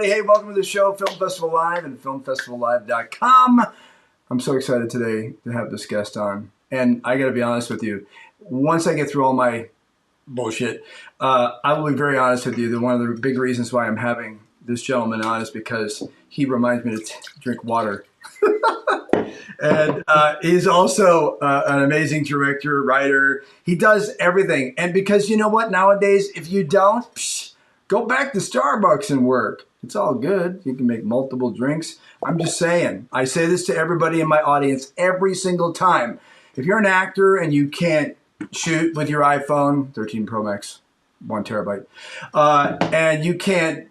everybody. Hey, welcome to the show, Film Festival Live and FilmFestivalLive.com. I'm so excited today to have this guest on. And I got to be honest with you, once I get through all my bullshit, I will be very honest with you that one of the big reasons why I'm having this gentleman on is because he reminds me to drink water. And he's also an amazing director, writer. He does everything. And because you know what? Nowadays, if you don't, go back to Starbucks and work. It's all good. You can make multiple drinks. I'm just saying. I say this to everybody in my audience every single time. If you're an actor and you can't shoot with your iPhone 13 Pro Max, 1 terabyte, and you can't,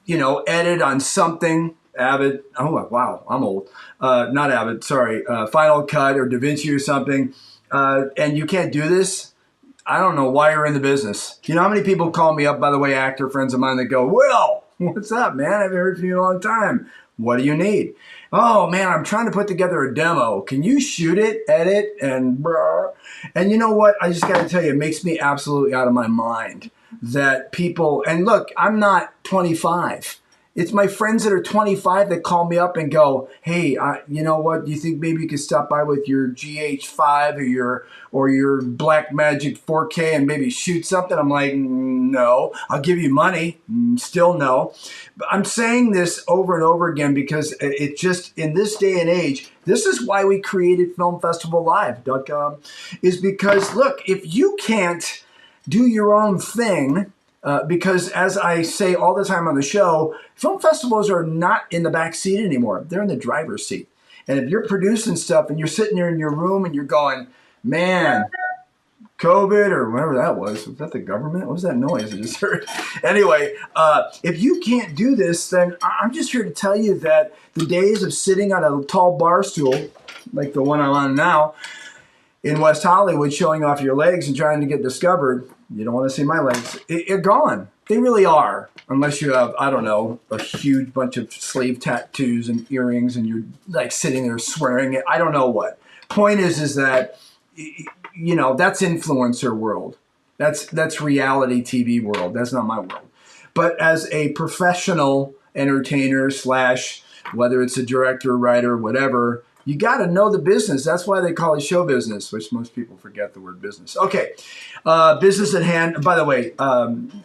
edit on something, Avid, oh, wow, I'm old. Not Avid, sorry, Final Cut or DaVinci or something, and you can't do this, I don't know why you're in the business. You know how many people call me up, by the way, actor friends of mine that go, Will, what's up, man? I haven't heard from you in a long time. What do you need? Oh, man, I'm trying to put together a demo. Can you shoot it, edit, and brr? And you know what? I just got to tell you, it makes me absolutely out of my mind that people, and look, I'm not 25. It's my friends that are 25 that call me up and go, hey, you know what? Do you think maybe you could stop by with your GH5 or your Blackmagic 4K and maybe shoot something? I'm like, no. I'll give you money. Still no. But I'm saying this over and over again because it just, in this day and age, this is why we created FilmFestivalLive.com, is because, look, if you can't do your own thing, because as I say all the time on the show, film festivals are not in the back seat anymore. They're in the driver's seat. And if you're producing stuff and you're sitting there in your room and you're going, man, COVID or whatever that was that the government? What was that noise I just heard? Anyway, if you can't do this, then I'm just here to tell you that the days of sitting on a tall bar stool, like the one I'm on now, in West Hollywood, showing off your legs and trying to get discovered, you don't want to see my legs, they're gone. They really are. Unless you have, I don't know, a huge bunch of sleeve tattoos and earrings and you're like sitting there swearing it. I don't know what. Point is that, that's influencer world. That's reality TV world. That's not my world. But as a professional entertainer / whether it's a director, writer, whatever, you got to know the business. That's why they call it show business, which most people forget the word business. Okay, business at hand. By the way,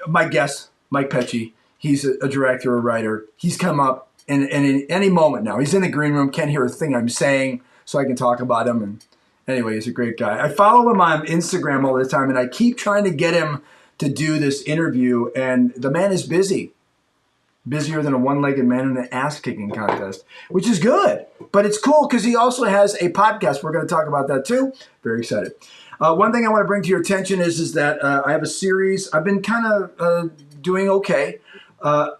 my guest, Mike Pecci, he's a director, a writer. He's come up and in any moment now. He's in the green room, can't hear a thing I'm saying, so I can talk about him. And anyway, he's a great guy. I follow him on Instagram all the time, and I keep trying to get him to do this interview, and the man is busy. Busier than a one-legged man in an ass-kicking contest, which is good. But it's cool because he also has a podcast. We're going to talk about that too. Very excited. One thing I want to bring to your attention is that I have a series. I've been kind of doing okay. I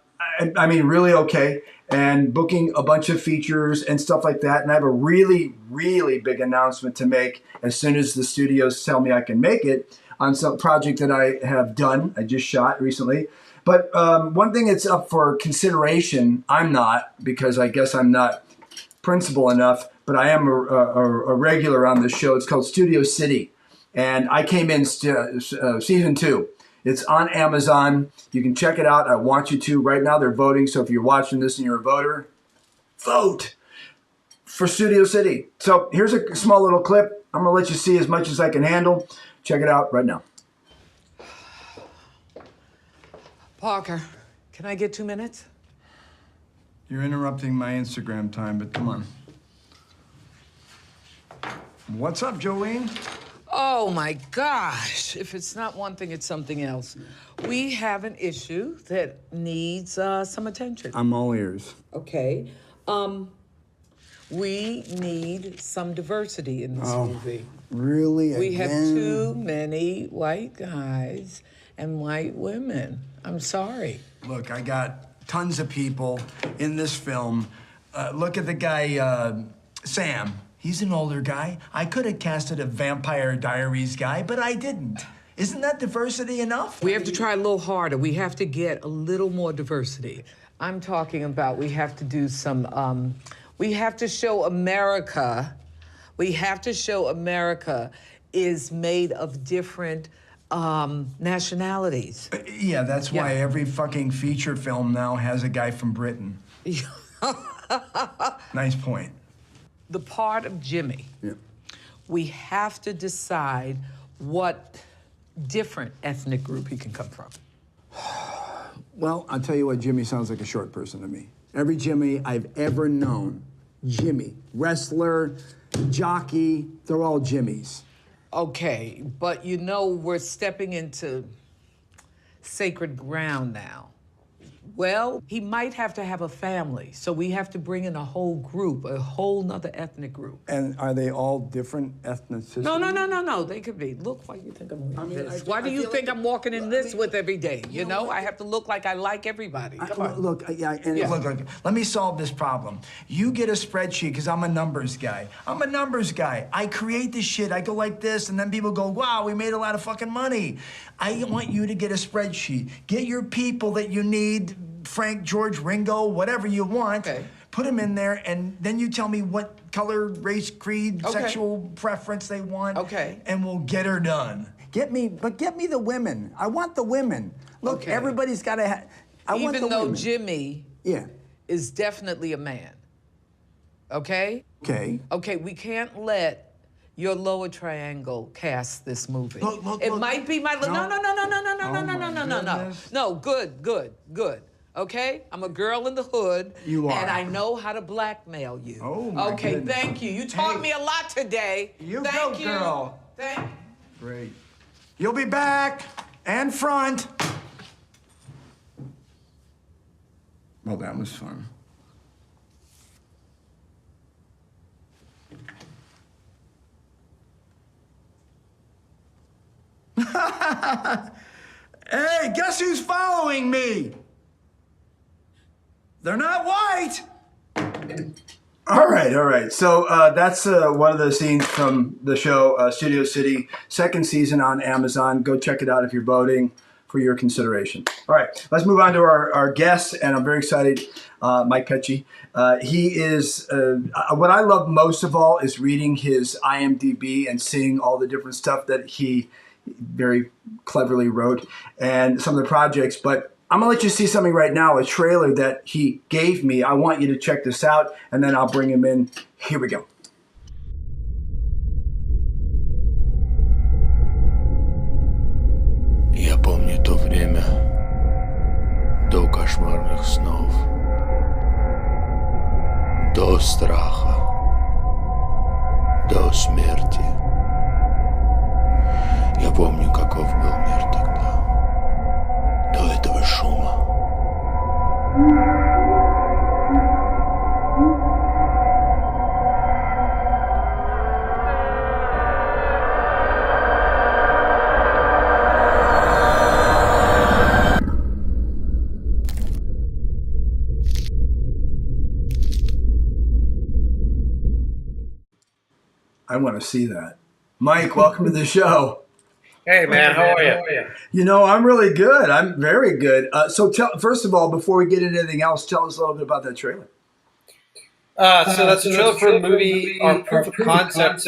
mean, really okay. And booking a bunch of features and stuff like that. And I have a really, really big announcement to make as soon as the studios tell me I can make it on some project that I have done. I just shot recently. But one thing that's up for consideration, I'm not, because I guess I'm not principal enough, but I am a regular on this show. It's called Studio City. And I came in season 2. It's on Amazon. You can check it out. I want you to. Right now they're voting. So if you're watching this and you're a voter, vote for Studio City. So here's a small little clip. I'm going to let you see as much as I can handle. Check it out right now. Parker, can I get 2 minutes? You're interrupting my Instagram time, but come on. What's up, Jolene? Oh my gosh. If it's not one thing, it's something else. We have an issue that needs some attention. I'm all ears. Okay. We need some diversity in this movie. Really? We have too many white guys and white women. I'm sorry. Look, I got tons of people in this film. Look at the guy, Sam. He's an older guy. I could have casted a Vampire Diaries guy, but I didn't. Isn't that diversity enough? We have to try a little harder. We have to get a little more diversity. I'm talking about we have to do some, we have to show America, is made of different nationalities. Yeah, that's why Yeah. every fucking feature film now has a guy from Britain. Nice point. The part of Jimmy, Yeah. we have to decide what different ethnic group he can come from. Well, I'll tell you what, Jimmy sounds like a short person to me. Every Jimmy I've ever known, Jimmy, wrestler, jockey, they're all Jimmys. Okay, but you know we're stepping into sacred ground now. Well, he might have to have a family, so we have to bring in a whole group, a whole nother ethnic group. And are they all different ethnicities? No, they could be. Look, why do you think I'm wearing this? Why do you think I'm walking in this with every day? You know, I have to look like I like everybody. Come on. Look, let me solve this problem. You get a spreadsheet, because I'm a numbers guy. I create this shit, I go like this, and then people go, wow, we made a lot of fucking money. I want you to get a spreadsheet. Get your people that you need, Frank, George, Ringo, whatever you want. Okay. Put them in there, and then you tell me what color, race, creed, sexual preference they want. Okay. And we'll get her done. Get me the women. I want the women. Look, Okay. everybody's got to have. I want the Even though women. Jimmy is definitely a man. Okay? Okay. Okay, we can't let your lower triangle cast this movie. It might be my no. No, good. Okay? I'm a girl in the hood. You are. And I know how to blackmail you. Oh, my Okay, goodness. thank you. You taught me a lot today. Thank you. Girl. Thank you. Great. You'll be back and front. Well, that was fun. Hey, guess who's following me? They're not white. All right. So that's one of the scenes from the show Studio City, second season on Amazon. Go check it out if you're voting for your consideration. All right, let's move on to our guest, and I'm very excited, Mike Pecci. He is, what I love most of all is reading his IMDb and seeing all the different stuff that he very cleverly wrote and some of the projects, but I'm gonna let you see something right now, a trailer that he gave me. I want you to check this out, and then I'll bring him in. Here we go. Я помню то время до кошмарных снов, до страха, до смерти. Я помню, каков был мир тогда, до этого шума. I want to see that. Mike, welcome to the show. Hey, man, how are you? You know, I'm really good. I'm very good. So first of all, before we get into anything else, tell us a little bit about that trailer. So that's a trailer for a movie, our proof of concept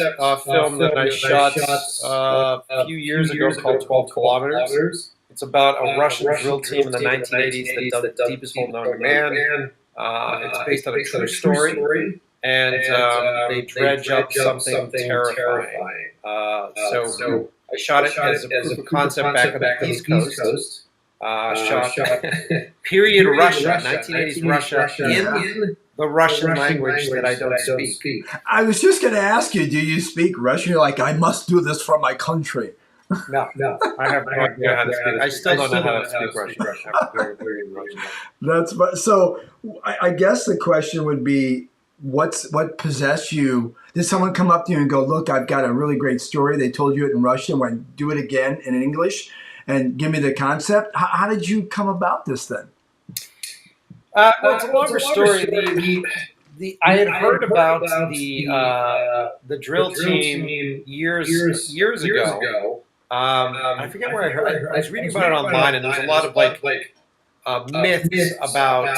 film that I shot a few years ago called 12 Kilometers. It's about a Russian drill team in the 1980s that dug the deepest hole known to man. It's based on a true story, and they dredge up something terrifying. So I shot it as a proof of concept back on the East Coast. Shot period Russia, 1980s Russia, in the Russian language that I don't speak. I was just going to ask you, do you speak Russian? You're like, I must do this for my country. No, I have no idea how to speak. I still don't know how to speak Russian. That's so. I guess the question would be, what possessed you? Did someone come up to you and go, "Look, I've got a really great story. They told you it in Russian. Went do it again in English, and give me the concept." How did you come about this then? Well, it's a longer story. I had heard about the drill team years ago. I forget where I heard. I was reading about it online, and there's a lot of myths about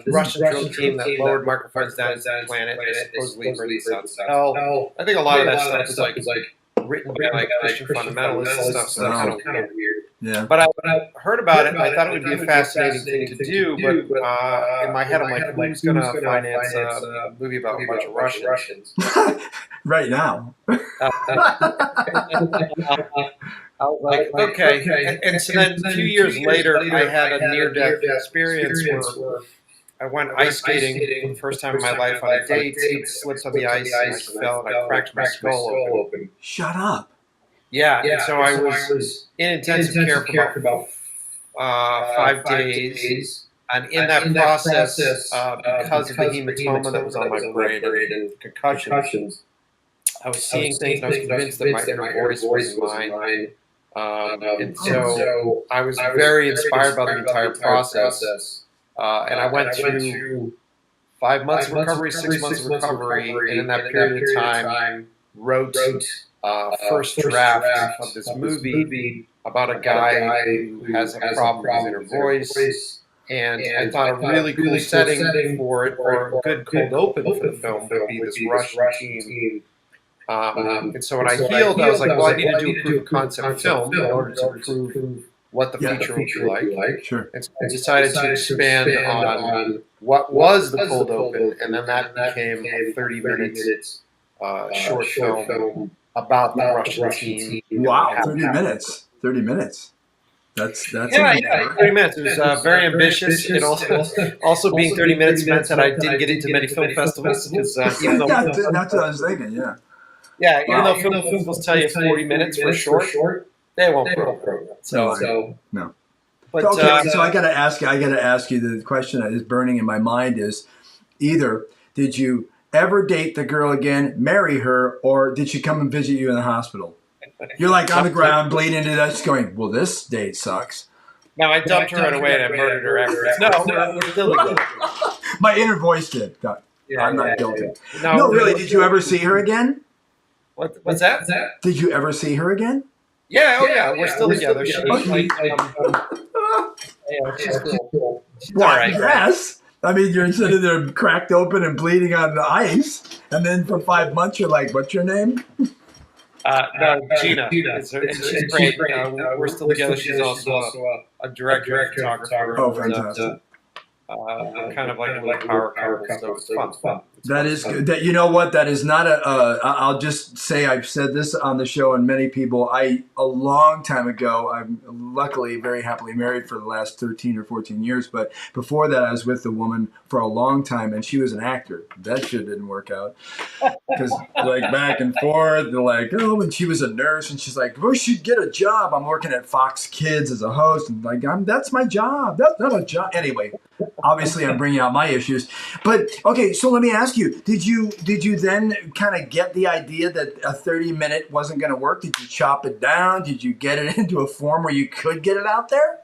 this Russian drill team that lowered microphones down into the planet and supposedly burned the sounds of hell. I think a lot of that stuff is written by like Christian fundamentalists and stuff, so that's kind of weird. Yeah. But when I heard about it, I thought it would be a fascinating thing to do. But in my head, I'm like, who's going to finance a movie about a bunch of Russians? Right now. I was like, okay. And so then 2 years later, I had a near-death experience where I went ice skating for the first time in my life on a date, slipped on the ice, and I fell, and I cracked my skull open. Shut up. Yeah, and so I was in intensive care for about 5 days. And in that process, because of the hematoma that was on my brain and concussions, I was seeing things, and I was convinced that my inner voice wasn't mine. And so I was very inspired by the entire process. And I went through 5 months of recovery, 6 months of recovery, and in that period of time, wrote first draft of this movie about a guy who has a problem with his inner voice. And I thought a really cool setting for it, or a good cold open for the film, would be this Russian team. And so when I healed, I was like, well, I need to do a proof of concept film in order to prove what the feature would be like. Sure. And so I decided to expand on what was the cold open, and then that became a 30 minutes short film about the Russian team. Wow, 30 minutes. 30 minutes. That's yeah, 30 minutes. It was very ambitious. It also being 30 minutes meant that I didn't get into many film festivals because even though that's what I was thinking. Yeah. Yeah, even though film festivals tell you 40 minutes for short, they won't program. So no. But okay, so I gotta ask you the question that is burning in my mind is either did you ever date the girl again, marry her, or did she come and visit you in the hospital? You're like on the ground, bleeding to death, just going, well, this date sucks. No, I dumped her right away and I murdered her afterwards. No, we're still together. My inner voice did. I'm not guilty. Yeah. No, really, did you ever see her again? What's that? Did you ever see her again? Yeah, we're still together. She's cool. She's all right. Yes. I mean, you're sitting there cracked open and bleeding on the ice, and then for 5 months you're like, what's your name? No, Gina. And she's great. We're still together. She's also a director and photographer. Oh, fantastic. Kind of like a little power couple, so it's fun. That is good. That, you know what? That is not I'll just say I've said this on the show, and many people. A long time ago. I'm luckily very happily married for the last 13 or 14 years. But before that, I was with a woman for a long time, and she was an actor. That shit didn't work out because like back and forth. They're like, oh, and she was a nurse, and she's like, we should get a job. I'm working at Fox Kids as a host, and like, that's my job. That's not a job anyway. Obviously, I'm bringing out my issues, but okay. So let me ask you: Did you then kind of get the idea that a 30-minute wasn't going to work? Did you chop it down? Did you get it into a form where you could get it out there?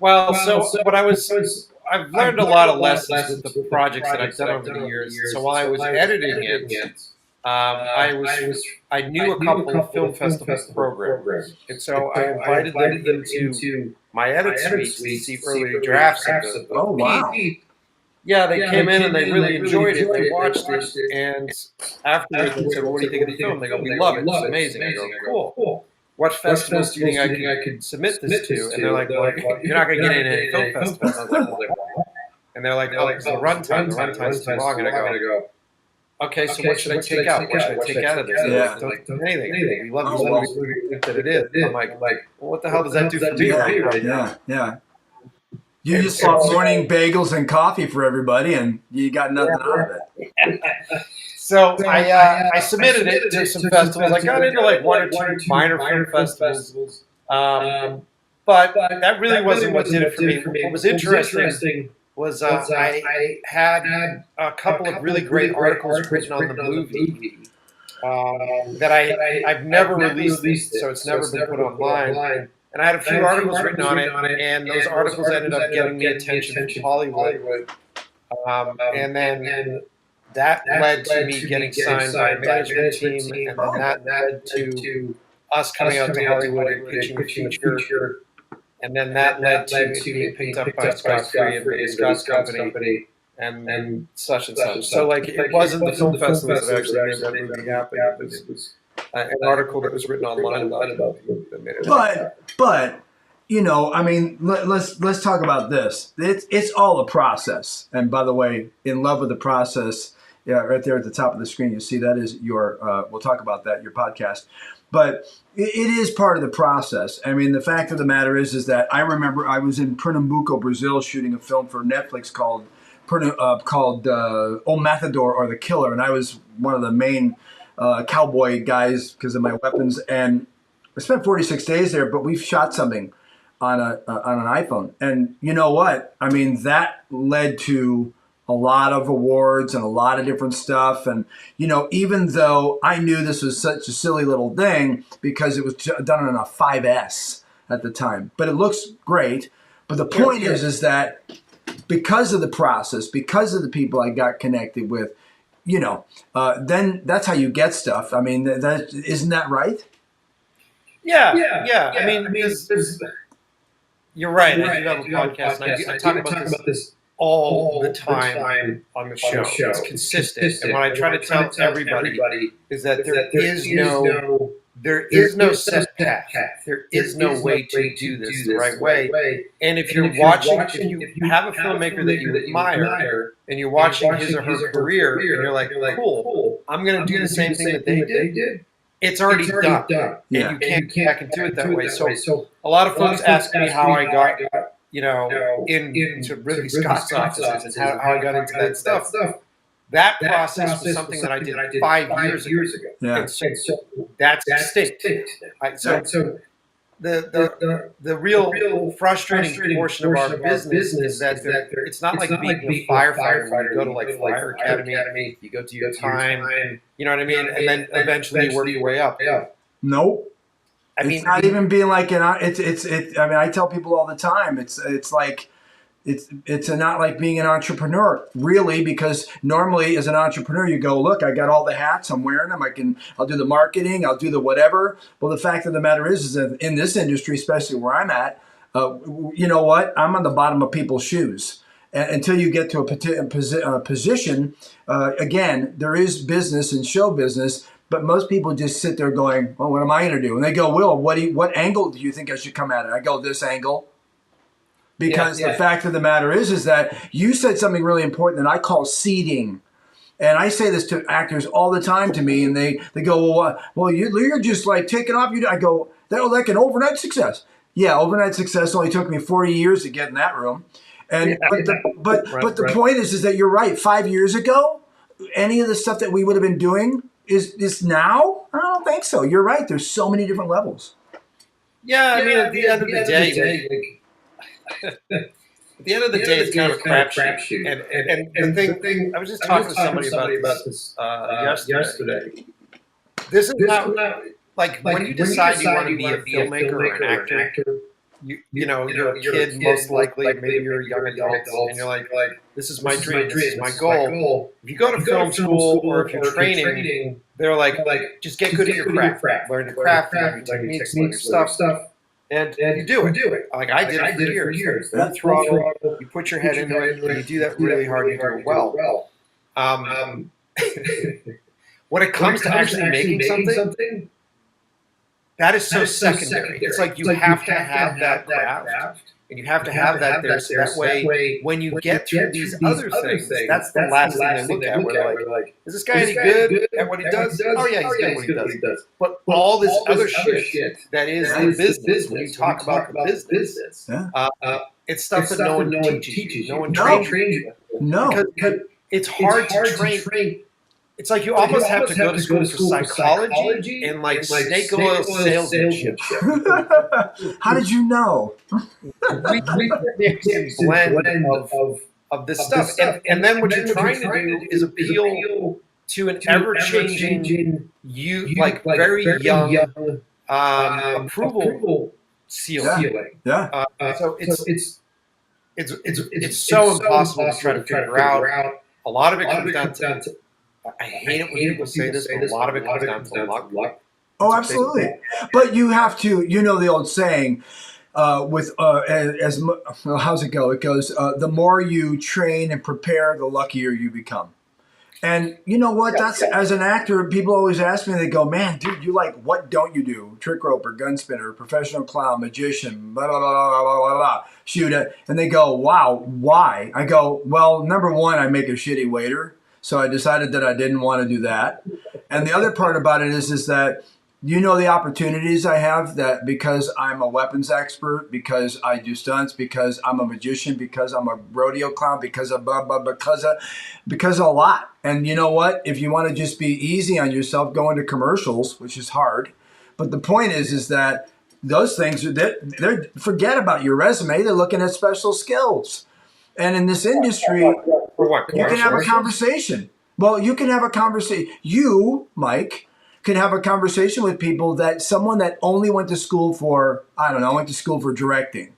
Well, so what I've learned a lot of lessons with the projects that I've done over the years. So while I was editing it, I knew a couple of film festival programs, and so I invited them into my edit suite to see early drafts of them. Oh, wow. Yeah, they came in and they really enjoyed it. They watched it, and afterwards they said, well, "What do you think of the film?" They go, "We love it. It's amazing." I go, "Cool. What festivals do you think I could submit this to?" And they're like, "Well, you're not going to get in any film festivals." I was like, "What?" And they're like, "Oh, it's the runtime's too long." And I go, "Okay, so what should I take out? What should I take out of this?" Yeah. Don't do anything. We love this movie that it is. I'm like, well, what the hell does that do for me right now? Yeah. You just bought morning bagels and coffee for everybody, and you got nothing out of it. So I submitted it to some festivals. I got into like one or two minor film festivals, but that really wasn't what did it for me. What was interesting was I had a couple of really great articles written on the movie that I've never released, so it's never been put online. And I had a few articles written on it, and those articles ended up getting me attention from Hollywood. And then that led to me getting signed by a management team, and then that led to us coming out to Hollywood and pitching a feature. And then that led to me being picked up by Scott Free and Billy Scott's company, and such and such. So, like, it wasn't the film festivals that actually made that movie happen. It was an article that was written online about the movie that made it. But you know, I mean, let's talk about this. It's all a process. And by the way, In Love with the Process, yeah, right there at the top of the screen, you see that is your. We'll talk about that, your podcast. But it is part of the process. I mean, the fact of the matter is that I remember I was in Pernambuco, Brazil, shooting a film for Netflix called O Matador or The Killer, and I was one of the main cowboy guys because of my weapons. And I spent 46 days there, but we shot something on an iPhone. And you know what? I mean, that led to a lot of awards and a lot of different stuff. And, you know, even though I knew this was such a silly little thing because it was done on a 5S at the time, but it looks great. But the point is that because of the process, because of the people I got connected with, you know, then that's how you get stuff. I mean, isn't that right? Yeah. I mean, you're right. I do have a podcast, and I talk about this all the time on the show. It's consistent. And what I try to tell everybody is that there is no set path. There is no way to do this the right way. And if you're watching, if you have a filmmaker that you admire, and you're watching his or her career, and you're like, cool, I'm going to do the same thing that they did. It's already done. Yeah. And you can't get back and do it that way. So a lot of folks ask me how I got, into Ridley Scott's offices and how I got into that stuff. That process was something that I did 5 years ago. Yeah. And so that's distinct. So the real frustrating portion of our business is that it's not like being a firefighter when you go to like Fire Academy, you go to your time, you know what I mean? And then eventually you work your way up. Nope. I mean, it's not even being like I mean, I tell people all the time. It's like it's not like being an entrepreneur, really, because normally as an entrepreneur you go, look, I got all the hats, I'm wearing them. I'll do the marketing, I'll do the whatever. Well, the fact of the matter is that in this industry, especially where I'm at, you know what? I'm on the bottom of people's shoes. Until you get to a position, again, there is business and show business. But most people just sit there going, well, what am I going to do? And they go, Will, what angle do you think I should come at it? I go, this angle. Because the fact of the matter is that you said something really important that I call seeding. And I say this to actors all the time to me, and they go, well, you're just like taking off. I go, that was like an overnight success. Yeah, overnight success only took me 40 years to get in that room. And but the point is that you're right. 5 years ago, any of the stuff that we would have been doing is now? I don't think so. You're right. There's so many different levels. Yeah, I mean, at the end of the day, at the end of the day, it's kind of a crapshoot. And the thing, I was just talking to somebody about this yesterday. This is not like when you decide you want to be a filmmaker or an actor. You know, you're a kid most likely, maybe you're a young adult, and you're like, this is my dream, this is my goal. If you go to film school or if you're training, they're like, just get good at your craft, learn your craft, learn your techniques, learn your stuff, and you do it. Like I did it for years. Full throttle, you put your head into it, and you do that really hard, you do it well. When it comes to actually making something, that is so secondary. It's like you have to have that craft, and you have to have that there, so that way, when you get through these other things, that's the last thing they look at. Where they're like, is this guy any good at what he does? Oh yeah, he's good at what he does. But all this other shit that is the business, when you talk about the business, it's stuff that no one teaches you. No one trains you. No. Because it's hard to train. It's like you almost have to go to school for psychology and like snake oil salesmanship. How did you know? We mix and blend of this stuff. And then what you're trying to do is appeal to an ever-changing, very young approval ceiling. Yeah. So it's so impossible to try to figure out. A lot of it comes down to, I hate it when people say this, but a lot of it comes down to luck. Oh, absolutely. But you have to, you know the old saying, how's it go? It goes, the more you train and prepare, the luckier you become. And you know what? That's as an actor, people always ask me. They go, "Man, dude, you like what don't you do? Trick roper, gun spinner, professional clown, magician, blah blah blah blah blah blah blah." Shoot it, and they go, "Wow, why?" I go, "Well, number one, I make a shitty waiter, so I decided that I didn't want to do that." And the other part about it is that you know the opportunities I have that because I'm a weapons expert, because I do stunts, because I'm a magician, because I'm a rodeo clown, because of blah, blah, because of a lot. And you know what? If you want to just be easy on yourself, go into commercials, which is hard. But the point is that those things, they're forget about your resume. They're looking at special skills. And in this industry, you can have a conversation. Well, you can have a conversation. You, Mike, could have a conversation with people that someone that only went to school for, I don't know, went to school for directing,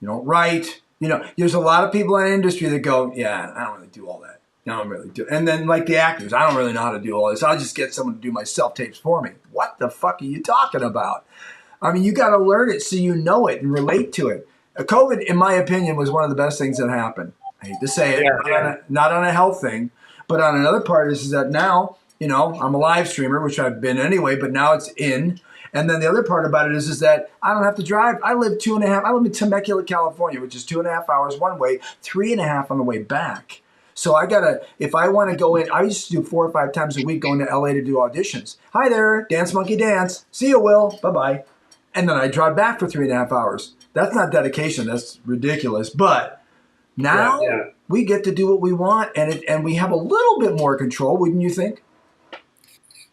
write. There's a lot of people in the industry that go, yeah, I don't really do all that. I don't really do it. And then like the actors, I don't really know how to do all this. I'll just get someone to do my self-tapes for me. What the fuck are you talking about? I mean, you got to learn it so you know it and relate to it. COVID, in my opinion, was one of the best things that happened. I hate to say it, not on a health thing, but on another part is that now, I'm a live streamer, which I've been anyway, but now it's in. And then the other part about it is that I don't have to drive. I live in Temecula, California, which is 2.5 hours one way, 3.5 on the way back. So if I want to go in, I used to do 4 or 5 times a week going to LA to do auditions. Hi there, Dance Monkey Dance. See you, Will. Bye-bye. And then I drive back for 3.5 hours. That's not dedication. That's ridiculous. But now we get to do what we want, and we have a little bit more control, wouldn't you think?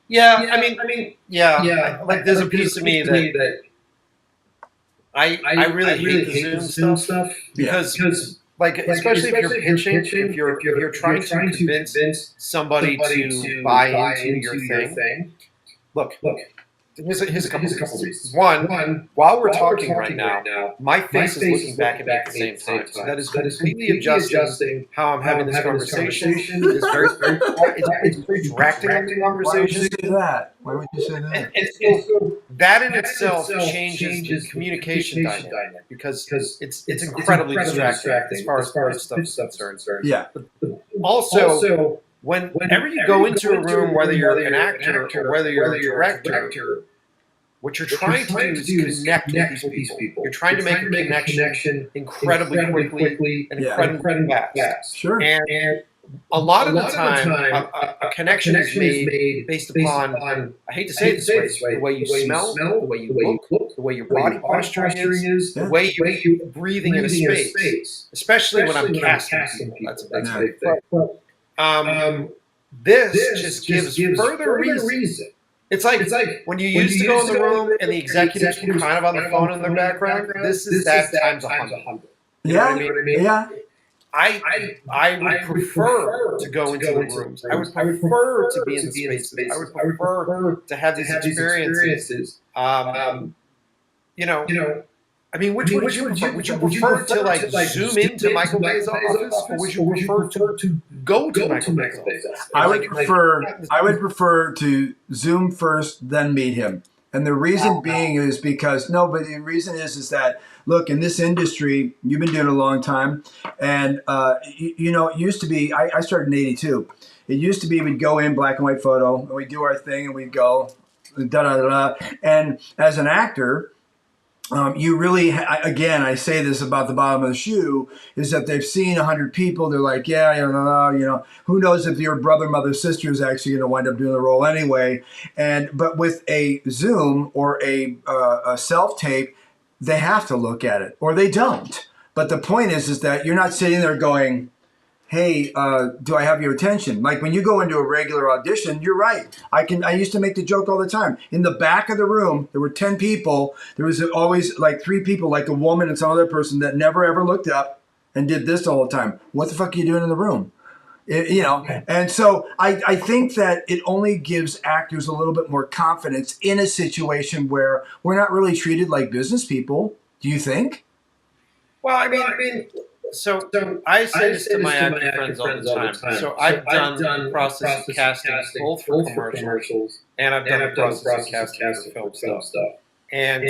Yeah, I mean, like there's a piece of me that I really hate the Zoom stuff because like especially if you're pitching, if you're trying to convince somebody to buy into your thing. Look. Here's a couple of reasons. One, while we're talking right now, my face is looking back at me at the same time. So that is completely adjusting how I'm having this conversation. It's very distracting on the conversation. Why would you say that? And that in itself changes the communication dynamic because it's incredibly distracting as far as stuff is concerned. Yeah. Also, whenever you go into a room, whether you're an actor or whether you're a director, what you're trying to do is connect with these people. You're trying to make a connection incredibly quickly and incredibly fast. Sure. And a lot of the time, a connection is made based upon, I hate to say it this way, the way you smell, the way you look, the way your body posturing is, the way you're breathing in a space. Especially when I'm casting people. That's a big thing. This just gives further reason. It's like when you used to go in the room and the executives were kind of on the phone in their background. This is that times 100. You know what I mean? Yeah. I would prefer to go into the rooms. I would prefer to be in the spaces. I would prefer to have these experiences. I mean, would you prefer to like zoom into Michael Bay's office, or would you prefer to go to Michael Bay's office? I would prefer to Zoom first, then meet him. And the reason being is because the reason is that look, in this industry, you've been doing it a long time, and it used to be. I started in '82. It used to be we'd go in black and white photo, and we'd do our thing, and we'd go da da da. And as an actor, you really, again, I say this about the bottom of the shoe, is that they've seen 100 people. They're like, who knows if your brother, mother, sister is actually going to wind up doing the role anyway. But with a Zoom or a self-tape, they have to look at it or they don't. But the point is that you're not sitting there going, hey, do I have your attention? Like when you go into a regular audition, you're right. I used to make the joke all the time. In the back of the room, there were 10 people. There was always like 3 people, like a woman and some other person that never ever looked up and did this the whole time. What the fuck are you doing in the room? And so I think that it only gives actors a little bit more confidence in a situation where we're not really treated like business people. Do you think? Well, I mean, so I say this to my actor friends all the time. So I've done the process of casting both for commercials, and I've done the process of casting for film stuff. And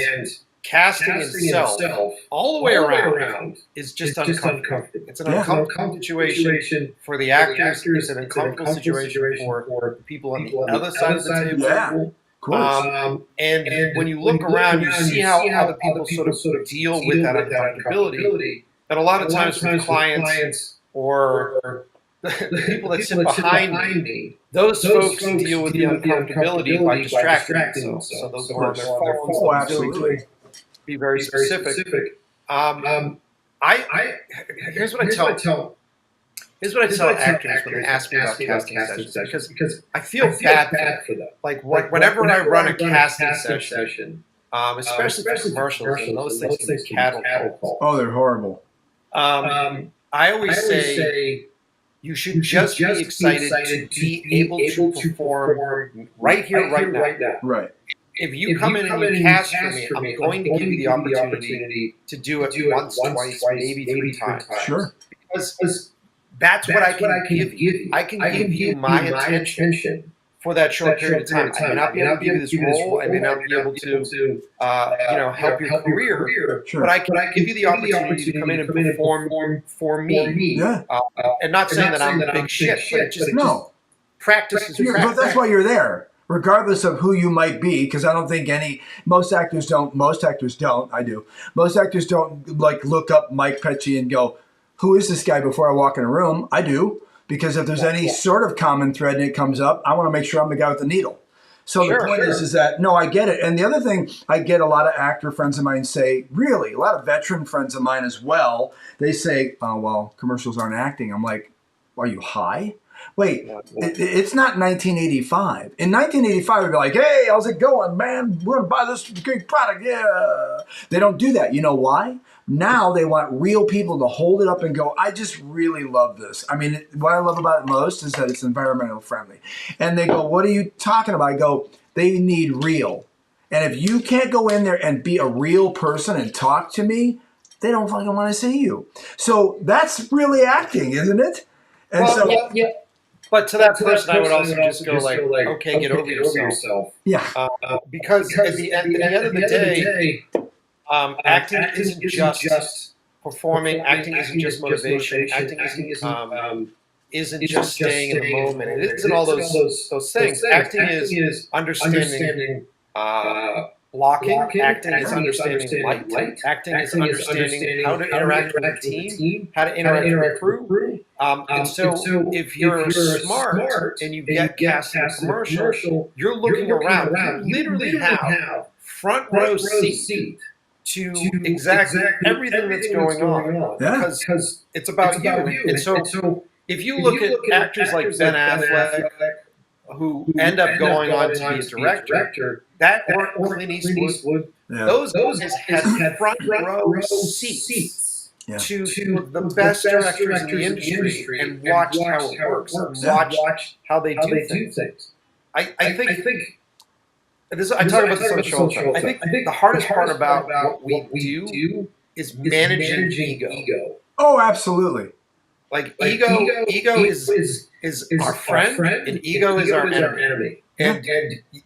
casting itself, all the way around, is just uncomfortable. It's an uncomfortable situation for the actors. It's an uncomfortable situation for the people on the other side of the table. Yeah, of course. And when you look around, you see how other people sort of deal with that uncomfortability. That a lot of times with clients or the people that sit behind me, those folks deal with the uncomfortability by distracting themselves. So they'll go on their phones. Oh, absolutely. Be very specific. Here's what I tell. Here's what I tell actors when they ask me about casting sessions, because I feel bad for them. Like whenever I run a casting session, especially for commercials and those things can be cattle calls. Oh, they're horrible. I always say you should just be excited to be able to perform right here, right now. Right. If you come in and you cast for me, I'm going to give you the opportunity to do it once, twice, maybe 3 times. Sure. Because that's what I can give you. I can give you my attention for that short period of time. I may not be able to give you this role. I may not be able to, help your career. Sure. But I can give you the opportunity to come in and perform for me. Yeah. And not saying that I'm a big shit, but just practice is practice. But that's why you're there. Regardless of who you might be, because I don't think most actors don't, I do. Most actors don't like look up Mike Pecci and go, who is this guy before I walk in a room? I do, because if there's any sort of common thread and it comes up, I want to make sure I'm the guy with the needle. So the point is that, no, I get it. And the other thing, I get a lot of actor friends of mine say, really, a lot of veteran friends of mine as well, they say, oh, well, commercials aren't acting. I'm like, are you high? Wait, it's not 1985. In 1985, we'd be like, hey, how's it going, man? We're going to buy this great product. Yeah. They don't do that. You know why? Now they want real people to hold it up and go, I just really love this. I mean, what I love about it most is that it's environmental friendly. And they go, what are you talking about? I go, they need real. And if you can't go in there and be a real person and talk to me, they don't fucking want to see you. So that's really acting, isn't it? And But to that person, I would also just go like, okay, get over yourself. Yeah. Because at the end of the day, acting isn't just performing. Acting isn't just motivation. Acting isn't just staying in the moment. It isn't all those things. Acting is understanding blocking. Acting is understanding light. Acting is understanding how to interact with the team, how to interact with the crew. And so if you're smart and you get cast in a commercial, you're looking around. You literally have front row seat to exactly everything that's going on. Yeah. Because it's about you. And so if you look at actors like Ben Affleck, who end up going on to be a director, that or Clint Eastwood, those guys had front row seats to the best directors in the industry and watch how it works, and watch how they do things. I think I talk about this on the show. I think the hardest part about what we do is managing ego. Oh, absolutely. Like ego is our friend, and ego is our enemy. And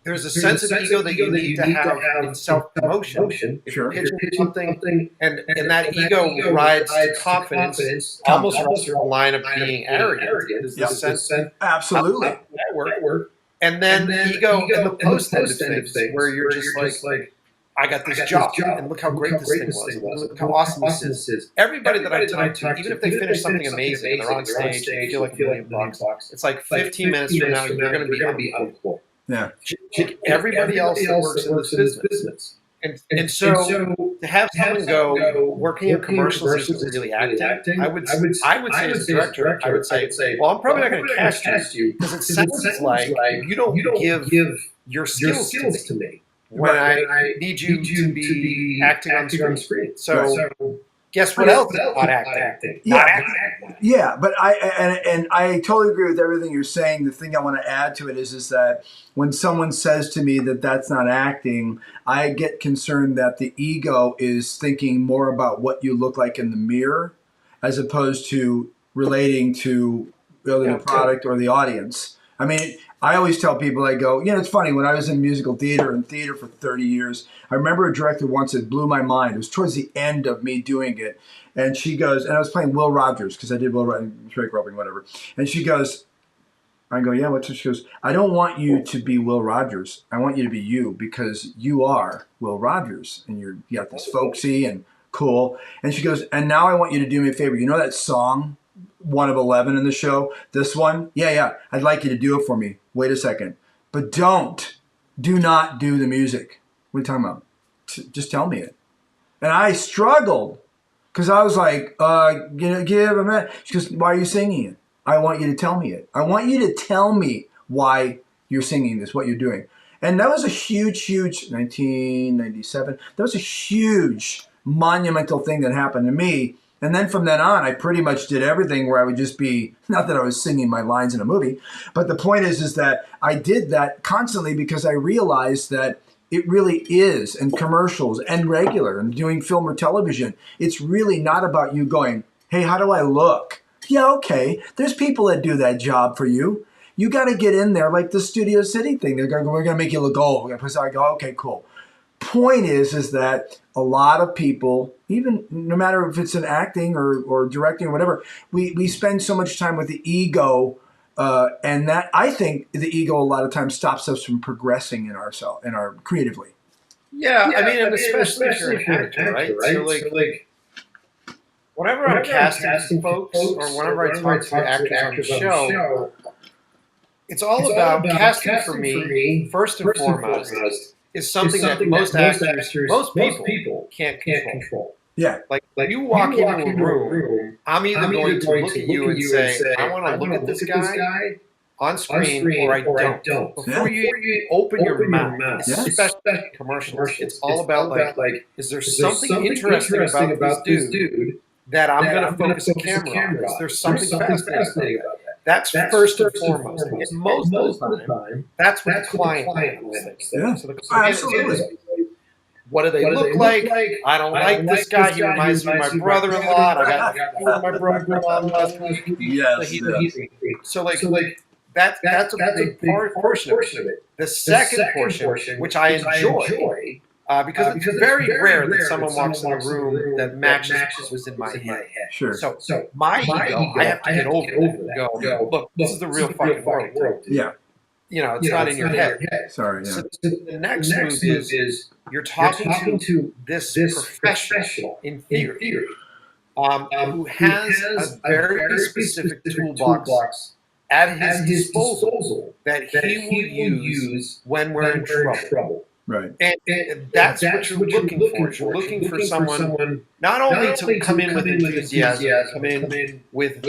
there's a sense of ego that you need to have in self-promotion. If you're pitching something, and that ego rides to confidence, almost runs through a line of being arrogant. Is the sense absolutely that work. And then ego in the post end of things, where you're just like, I got this job, and look how great this thing was. Look how awesome this is. Everybody that I talk to, even if they finish something amazing and they're on stage and feel like $1,000,000, it's like 15 minutes from now, you're going to be unemployed. Yeah. Everybody else that works in this business. And so to have someone go, working in commercials isn't really acting. I would say as a director, I would say, well, I'm probably not going to cast you because it sounds like you don't give your skills to me when I need you to be acting on screen. So guess what else is not acting? Yeah, but I totally agree with everything you're saying. The thing I want to add to it is that when someone says to me that that's not acting, I get concerned that the ego is thinking more about what you look like in the mirror as opposed to relating to the product or the audience. I mean, I always tell people, I go, it's funny, when I was in musical theater and theater for 30 years, I remember a director once that blew my mind. It was towards the end of me doing it. And she goes, and I was playing Will Rogers, because I did Will Rogers, Drake Rubbing, whatever. And she goes, I go, yeah, what's it? She goes, I don't want you to be Will Rogers. I want you to be you, because you are Will Rogers. And you got this folksy and cool. And she goes, and now I want you to do me a favor. You know that song, 1 of 11 in the show? This one? Yeah. I'd like you to do it for me. Wait a second. But do not do the music. What are you talking about? Just tell me it. And I struggled, because I was like, give a minute. She goes, why are you singing it? I want you to tell me it. I want you to tell me why you're singing this, what you're doing. And that was a huge, 1997, that was a huge, monumental thing that happened to me. And then from then on, I pretty much did everything where I would just be, not that I was singing my lines in a movie, but the point is that I did that constantly, because I realized that it really is, in commercials and regular and doing film or television, it's really not about you going, hey, how do I look? Yeah, okay. There's people that do that job for you. You got to get in there, like the Studio City thing. We're going to make you look old. We're going to put something. I go, okay, cool. Point is that a lot of people, even no matter if it's in acting or directing or whatever, we spend so much time with the ego, and that, I think the ego a lot of times stops us from progressing in our creatively. Yeah, I mean, and especially if you're an actor, right? So like whenever I'm casting folks, or whenever I talk to actors on the show, it's all about casting for me, first and foremost, is something that most actors, most people can't control. Yeah. Like you walk into a room, I'm either going to look at you and say, I want to look at this guy on screen, or I don't. Before you open your mouth, especially commercials, it's all about like, is there something interesting about this dude that I'm going to focus the camera on? Is there something fascinating about that? That's first and foremost. And most of the time, that's what the client thinks. Yeah. So the client Absolutely. is, what do they look like? I don't like this guy. He reminds me of my brother-in-law. I got my brother-in-law last week. Yes. So that's a big portion of it. The second portion, which I enjoy, because it's very rare that someone walks in a room that matches what was in my head. Sure. So my ego, I have to get over that and go, look, this is the real fucking world. Yeah. It's not in your head. Sorry. Yeah. So the next move is you're talking to this professional in theory, who has a very specific toolbox at his disposal that he will use when we're in trouble. Right. And that's what you're looking for. You're looking for someone not only to come in with enthusiasm, come in with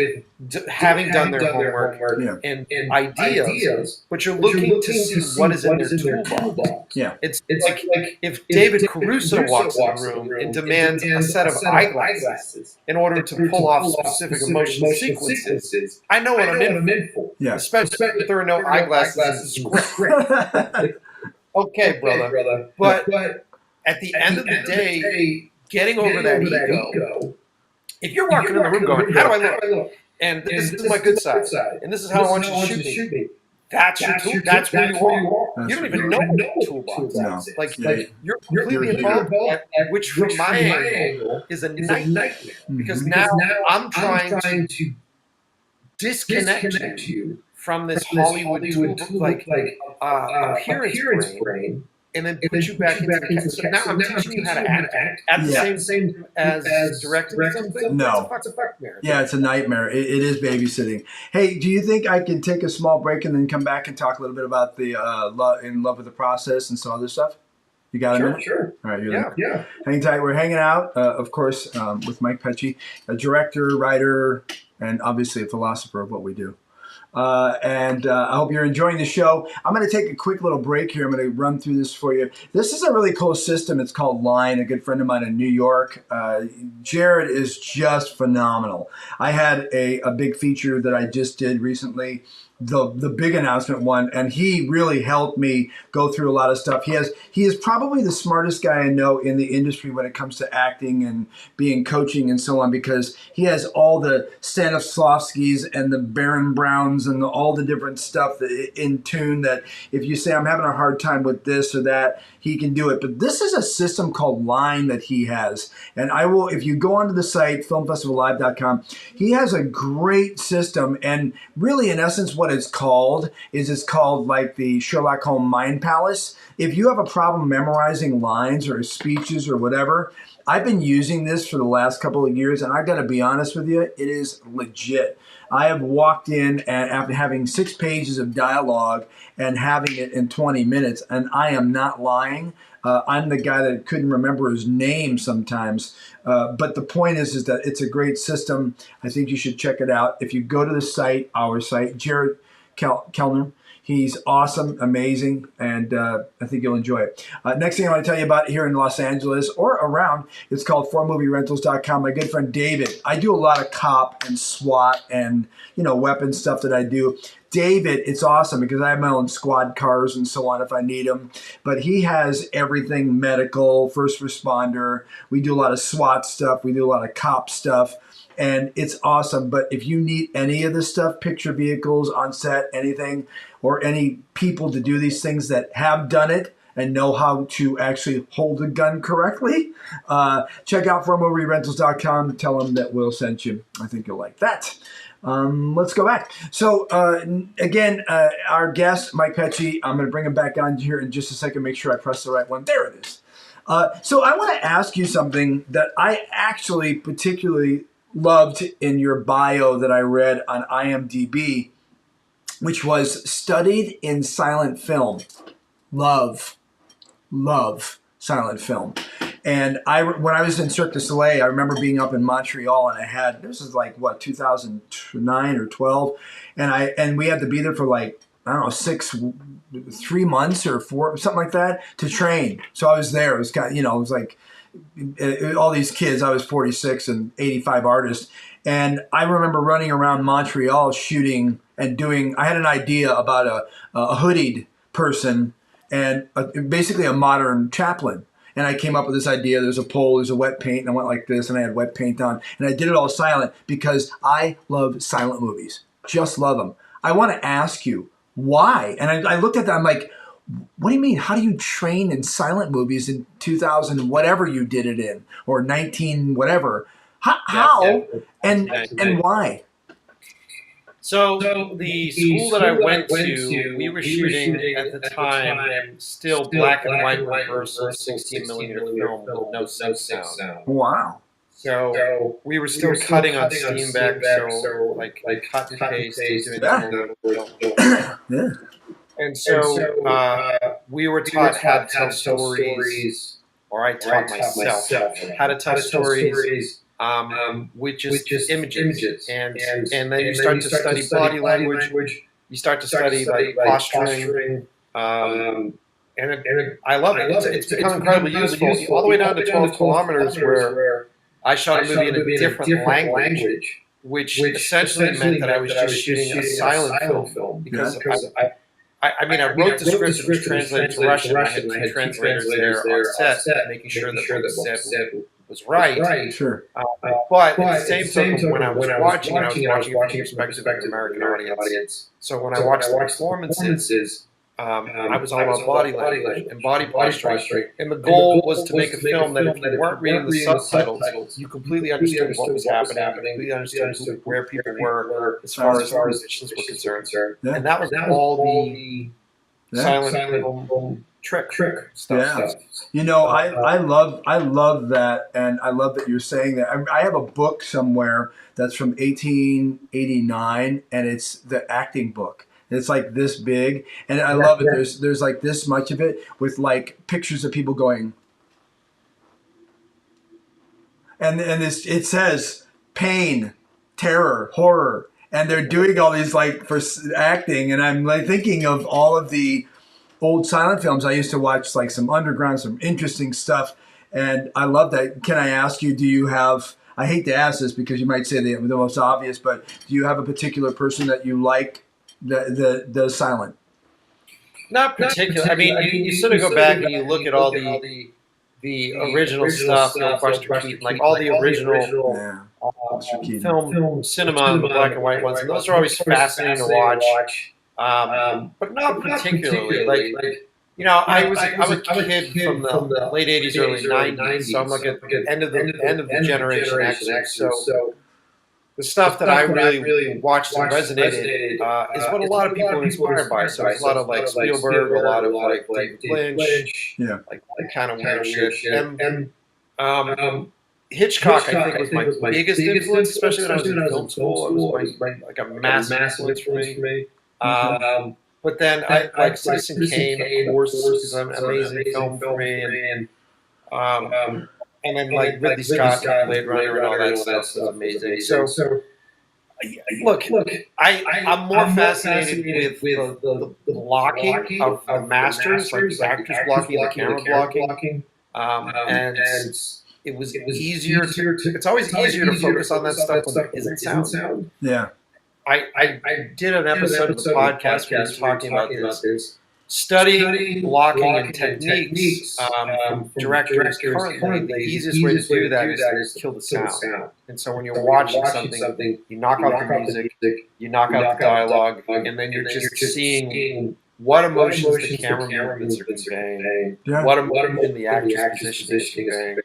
having done their homework and ideas, but you're looking to see what is in their toolbox. Yeah. It's like if David Caruso walks in the room and demands a set of eyeglasses in order to pull off specific emotional sequences, I know what I'm in for. Yeah. Especially if there are no eyeglasses in the script. Okay, brother. But at the end of the day, getting over that ego, if you're walking in the room going, how do I look? And this is my good side. And this is how I want you to shoot me. That's your tool. That's where you are. You don't even know what the toolbox is. Like you're completely involved, which from my angle is a nightmare. Because now I'm trying to disconnect you from this Hollywood appearance brain, and then put you back into the camera. So now I'm teaching you how to act at the same time as directing something. No. It's a nightmare. Yeah, it's a nightmare. It is babysitting. Hey, do you think I can take a small break and then come back and talk a little bit about the In Love with the Process and some other stuff? You got a minute? Sure. All right, you're there. Yeah. Hang tight. We're hanging out, of course, with Mike Pecci, a director, writer, and obviously a philosopher of what we do. And I hope you're enjoying the show. I'm going to take a quick little break here. I'm going to run through this for you. This is a really cool system. It's called Line. A good friend of mine in New York. Jared is just phenomenal. I had a big feature that I just did recently the big announcement one, and he really helped me go through a lot of stuff. He is probably the smartest guy I know in the industry when it comes to acting and being coaching and so on, because he has all the Stanislavskis and the Baron Browns and all the different stuff in tune, that if you say I'm having a hard time with this or that, he can do it. But this is a system called Line that he has, and I will, if you go onto the site filmfestivallive.com, he has a great system. And really, in essence, what it's called like the Sherlock Holmes Mind Palace. If you have a problem memorizing lines or speeches or whatever, I've been using this for the last couple of years, and I got to be honest with you, it is legit. I have walked in and after having 6 pages of dialogue and having it in 20 minutes, and I am not lying. I'm the guy that couldn't remember his name sometimes. But the point is that it's a great system. I think you should check it out. If you go to the site, our site, Jared Kellner, he's awesome, amazing, and I think you'll enjoy it. Next thing I want to tell you about here in Los Angeles or around, it's called 4movierentals.com. My good friend David. I do a lot of cop and SWAT and weapon stuff that I do. David, it's awesome because I have my own squad cars and so on if I need them. But he has everything medical, first responder. We do a lot of SWAT stuff. We do a lot of cop stuff. And it's awesome. But if you need any of this stuff, picture vehicles on set, anything, or any people to do these things that have done it and know how to actually hold a gun correctly, check out 4movierentals.com and tell them that Will sent you. I think you'll like that. Let's go back. So again, our guest, Mike Pecci, I'm going to bring him back on here in just a second. Make sure I press the right one. There it is. So I want to ask you something that I actually particularly loved in your bio that I read on IMDb, which was studied in silent film. Love silent film. And when I was in Cirque du Soleil, I remember being up in Montreal, and this is like 2009 or 12, and we had to be there for like, I don't know, 3 months or 4, something like that, to train. So I was there. It was kind of, it was like all these kids. I was 46 and 85 artists, and I remember running around Montreal shooting and doing. I had an idea about a hoodied person and basically a modern chaplain. And I came up with this idea. There's a pole, there's a wet paint, and I went like this, and I had wet paint on. And I did it all silent because I love silent movies. Just love them. I want to ask you, why? And I looked at that, I'm like, what do you mean? How do you train in silent movies in 2000, whatever you did it in, or 19, whatever? How? And why? So the school that I went to, we were shooting at the time still black and white reversal 16 millimeter film with no sync sound. Wow. So we were still cutting on steam back, so like cut and paste and doing Yeah. And so we were taught how to tell stories, or I taught myself how to tell stories. With just images, and then you start to study body language. You start to study like posturing, and I love it. It's become incredibly useful. All the way down to 12 kilometers, where I shot a movie in a different language, which essentially meant that I was just shooting a silent film because I wrote the script, it was translated to Russian. I had 2 translators there on set, making sure that what was said was right. Sure. But at the same time, when I was watching it, I was watching it from the perspective of the American audience. So when I watched the performances, I was all about body language and body posturing. And the goal was to make a film that if you weren't reading the subtitles, you completely understood what was happening, you completely understood where people were as far as positions were concerned. Yeah. And that was all the silent film trick stuff. I love that, and I love that you're saying that. I have a book somewhere that's from 1889, and it's the acting book. It's like this big, and I love it. There's like this much of it with like pictures of people going, and it says pain, terror, horror, and they're doing all these like for acting, and I'm like thinking of all of the old silent films. I used to watch like some underground, some interesting stuff, and I love that. Can I ask you, do you have, I hate to ask this because you might say the most obvious, but do you have a particular person that you like the silent? Not particularly. I mean, you sort of go back and you look at all the original stuff, Buster Keaton, like all the original Yeah, Buster Keaton. film cinema, the black and white ones, and those are always fascinating to watch. But not particularly. Like, I'm a kid from the late '80s, early '90s, so I'm like at the end of the Generation X. So the stuff that I really watched and resonated is what a lot of people are inspired by. So it's a lot of like Spielberg, a lot of like David Lynch, Yeah, like that kind of weird shit. And Hitchcock, I think, was my biggest influence, especially when I was in film school. It was like a massive influence for me. But then I like Citizen Kane, of course, is an amazing film for me, and then like Ridley Scott, Blade Runner, and all that stuff is amazing. So look, I'm more fascinated with the blocking of the masters, like the actors blocking, the camera blocking, and it was easier to. It's always easier to focus on that stuff when there isn't sound. yeah. I did an episode of the podcast where we were talking about this. Studying blocking and techniques from directors currently, the easiest way to do that is to kill the sound. And so when you're watching something, you knock out the music, you knock out the dialogue, and then you're just seeing what emotions the camera movements are conveying, what emotion the actor's position is conveying,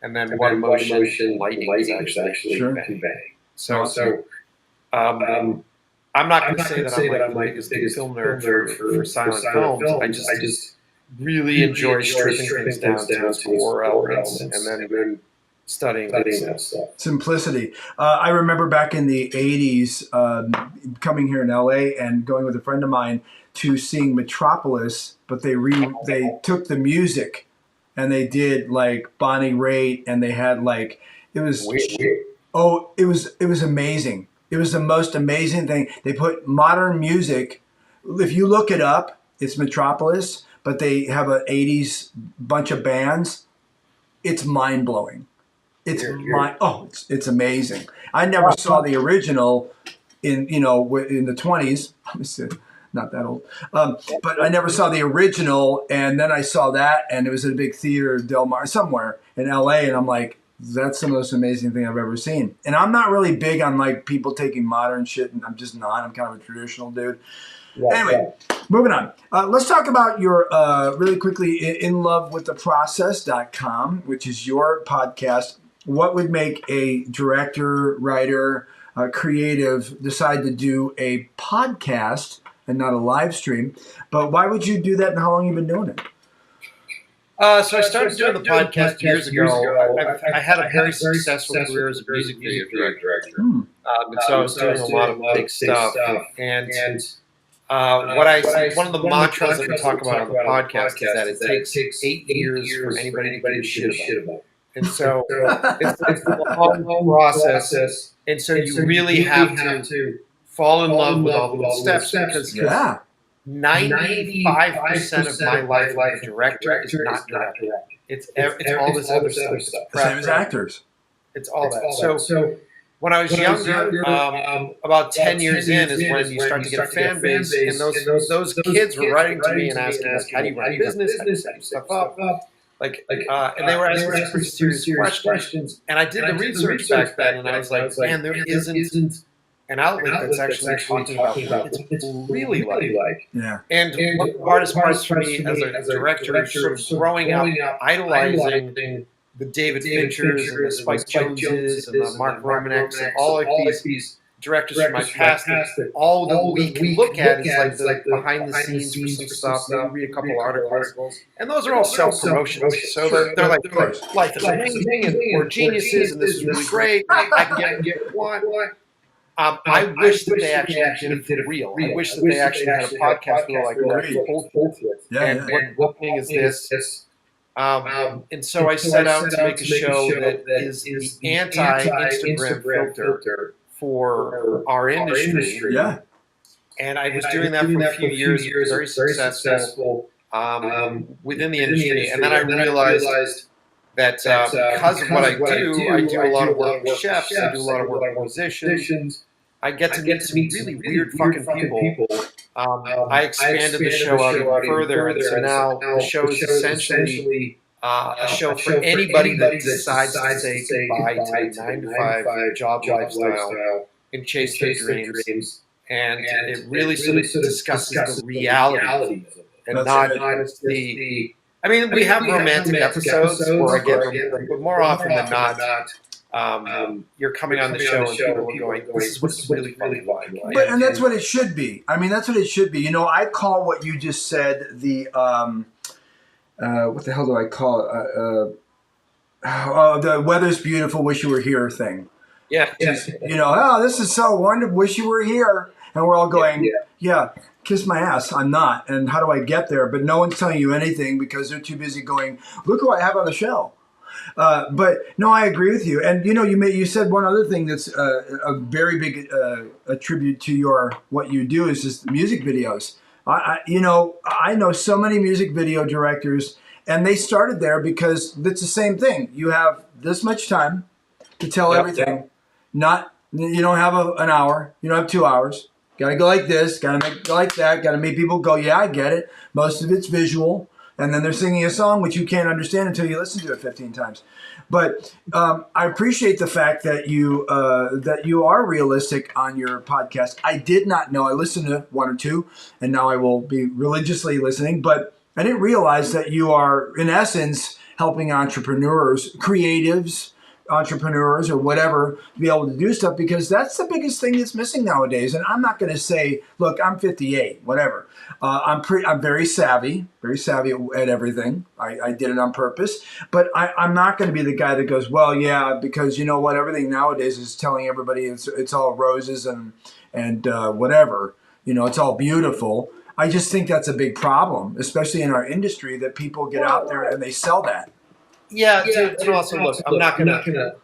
and then what emotion lighting is actually conveying. So I'm not going to say that I'm like the biggest film nerd for silent films. I just really enjoy stripping things down to its core elements and then studying that stuff. Simplicity. I remember back in the 80s coming here in LA and going with a friend of mine to seeing Metropolis, but they took the music and they did like Bonnie Raitt, and they had like it was amazing. It was the most amazing thing. They put modern music. If you look it up, it's Metropolis, but they have an 80s bunch of bands. It's mind-blowing. It's amazing. I never saw the original in the 20s. Not that old. But I never saw the original, and then I saw that, and it was at a big theater, Del Mar, somewhere in LA, and I'm like, that's the most amazing thing I've ever seen. And I'm not really big on like people taking modern shit, and I'm just not. I'm kind of a traditional dude. Anyway, moving on. Let's talk about your, really quickly, inlovewiththeprocess.com, which is your podcast. What would make a director, writer, creative decide to do a podcast and not a live stream? But why would you do that, and how long have you been doing it? So I started doing the podcast years ago. I had a very successful career as a music video director. And so I was doing a lot of big stuff. And one of the mantras that we talk about on the podcast is that it takes 8 years for anybody to give a shit about. And so it's a long process. And so you really have to fall in love with all the little steps, because 95% of my life as a director is not directing. It's all this other stuff. Same as actors. It's all that. So when I was younger, about 10 years in is when you start to get a fan base, and those kids were writing to me and asking us, how do you run a business? How do you set stuff up? And they were asking some pretty serious questions. And I did the research back then, and I was like, man, there isn't an outlet that's actually talking about what it's really like. Yeah. And one of the hardest parts for me as a director is sort of growing up idolizing the David Finchers and the Spike Jonzes and the Mark Romaneks and all like these directors from my past that all that we can look at is like the behind the scenes for some stuff. Maybe read a couple articles, and those are all self promotions. So they're like life is amazing, and we're geniuses, and this is really great. I can get what I want. I wish that they actually did it for real. I wish that they actually had a podcast where like what thing is this? And so I set out to make a show that is the anti-Instagram filter for our industry. Yeah. And I was doing that for a few years. It was very successful within the industry. And then I realized that because of what I do a lot of work with chefs, I do a lot of work with musicians. I get to meet some really weird fucking people. I expanded the show out even further, and so now the show is essentially a show for anybody that decides to say goodbye to a 9 to 5 job lifestyle and chase their dreams. And it really sort of discusses the reality of it, and not just the. I mean, we have romantic episodes where I get romantic, but more often than not, you're coming on the show and people are going, "This is what it's really fucking like." But and that's what it should be. I mean, that's what it should be. You know, I call what you just said the what the hell do I call it? The weather's beautiful, wish you were here thing. Yeah. You know, oh, this is so wonderful, wish you were here. And we're all going, yeah, kiss my ass, I'm not. And how do I get there? But no one's telling you anything because they're too busy going, look who I have on the show. But no, I agree with you. And you know, you said one other thing that's a very big attribute to what you do is just music videos. I know so many music video directors, and they started there because it's the same thing. You have this much time to tell everything. You don't have an hour. You don't have 2 hours. Got to go like this. Got to make like that. Got to make people go, yeah, I get it. Most of it's visual. And then they're singing a song which you can't understand until you listen to it 15 times. But I appreciate the fact that you are realistic on your podcast. I did not know. I listened to one or two, and now I will be religiously listening. But I didn't realize that you are, in essence, helping entrepreneurs, creatives, entrepreneurs or whatever to be able to do stuff, because that's the biggest thing that's missing nowadays. And I'm not going to say, look, I'm 58, whatever. I'm very savvy at everything. I did it on purpose, but I'm not going to be the guy that goes, well, yeah, because you know what, everything nowadays is telling everybody it's all roses and whatever, you know, it's all beautiful. I just think that's a big problem, especially in our industry, that people get out there and they sell that. Yeah, and also look, I'm 100%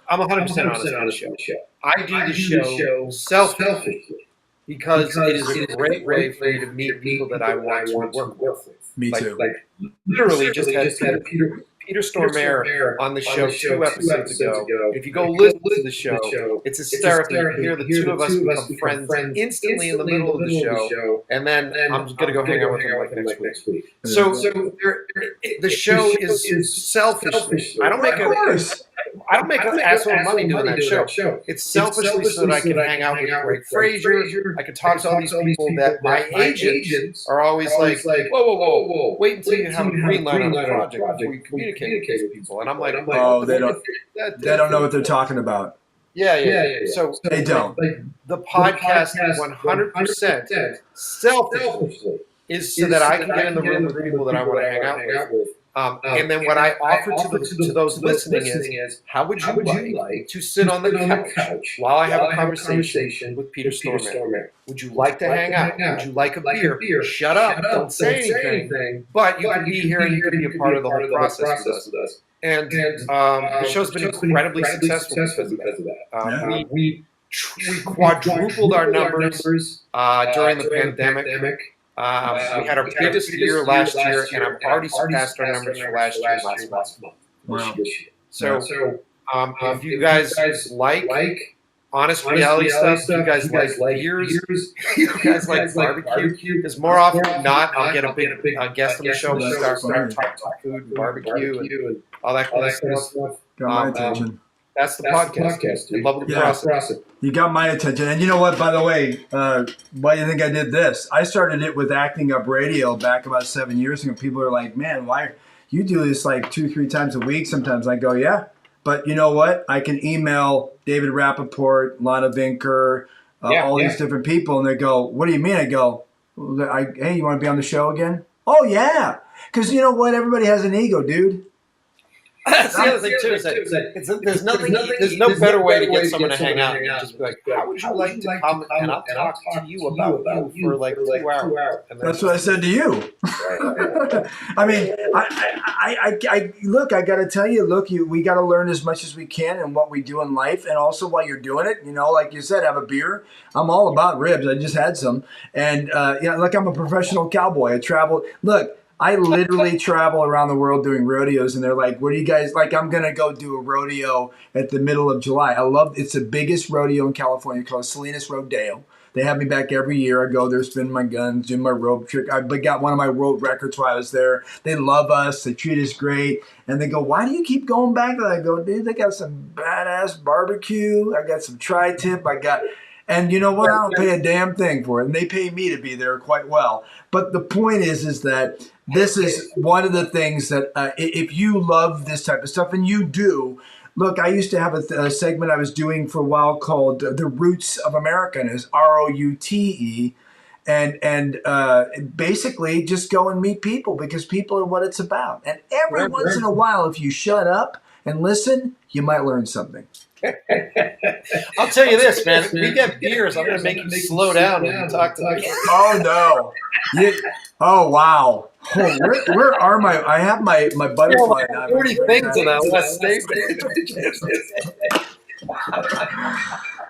honest on the show. I do the show selfishly because it is a great way for me to meet people that I want to work with. Me too. Like literally just had Peter Stormare on the show 2 episodes ago. If you go listen to the show, it's hysterical. You hear the two of us become friends instantly in the middle of the show, and then I'm going to go hang out with him like next week. So the show is selfish. I don't make an asshole of money doing that show. It's selfishly so that I can hang out with Greg Fraser. I can talk to all these people that my agents are always like, whoa, wait until you have a green light on the project before you communicate with people. And I'm like, oh, they don't know what they're talking about. Yeah. So they don't. The podcast 100% selfishly is so that I can get in the room with people that I want to hang out with. And then what I offer to those listening is, how would you like to sit on the couch while I have a conversation with Peter Stormare? Would you like to hang out? Would you like a beer? Shut up, don't say anything. But you can be here and you can be a part of the whole process with us. And the show's been incredibly successful because of that. We quadrupled our numbers during the pandemic. We had our biggest year last year, and I've already surpassed our numbers for last year last month. Wow. So, if you guys like honest reality stuff, you guys like beers, you guys like barbecue, because more often than not, I'll get a big guest on the show and start talking food and barbecue and all that kind of stuff. Got my attention. That's the podcast. Dude. Love the process. You got my attention. And you know what, by the way, why do you think I did this? I started it with Acting Up Radio back about 7 years ago. People are like, man, why you do this like 2-3 times a week? Sometimes I go, yeah. But you know what? I can email David Rappaport, Lana Vinker, all these different people, and they go, what do you mean? I go, hey, you want to be on the show again? Oh, yeah. Because you know what? Everybody has an ego, dude. That's the other thing too. There's no better way to get someone to hang out and just be like, how would you like to come and I'll talk to you about you for like 2 hours. That's what I said to you. I mean, I look, I got to tell you, we got to learn as much as we can in what we do in life. And also while you're doing it, you know, like you said, have a beer. I'm all about ribs. I just had some. And, look, I'm a professional cowboy. I travel. Look, I literally travel around the world doing rodeos, and they're like, "What do you guys like?" I'm gonna go do a rodeo at the middle of July. I love it's the biggest rodeo in California called Salinas Rodeo. They have me back every year. I go there, spin my guns, do my rope trick. I got one of my world records while I was there. They love us. They treat us great. And they go, "Why do you keep going back?" And I go, "Dude, they got some badass barbecue. I got some tri-tip. And you know what? I don't pay a damn thing for it. And they pay me to be there quite well. But the point is that this is one of the things that if you love this type of stuff, and you do, look, I used to have a segment I was doing for a while called The Roots of America, and it's ROUTE. And basically just go and meet people because people are what it's about. And every once in a while, if you shut up and listen, you might learn something. I'll tell you this, man. We get beers. I'm going to make you slow down when you talk to me. Oh, no. Oh, wow. Oh, where are my? I have my butterfly now. 40 things in that last statement.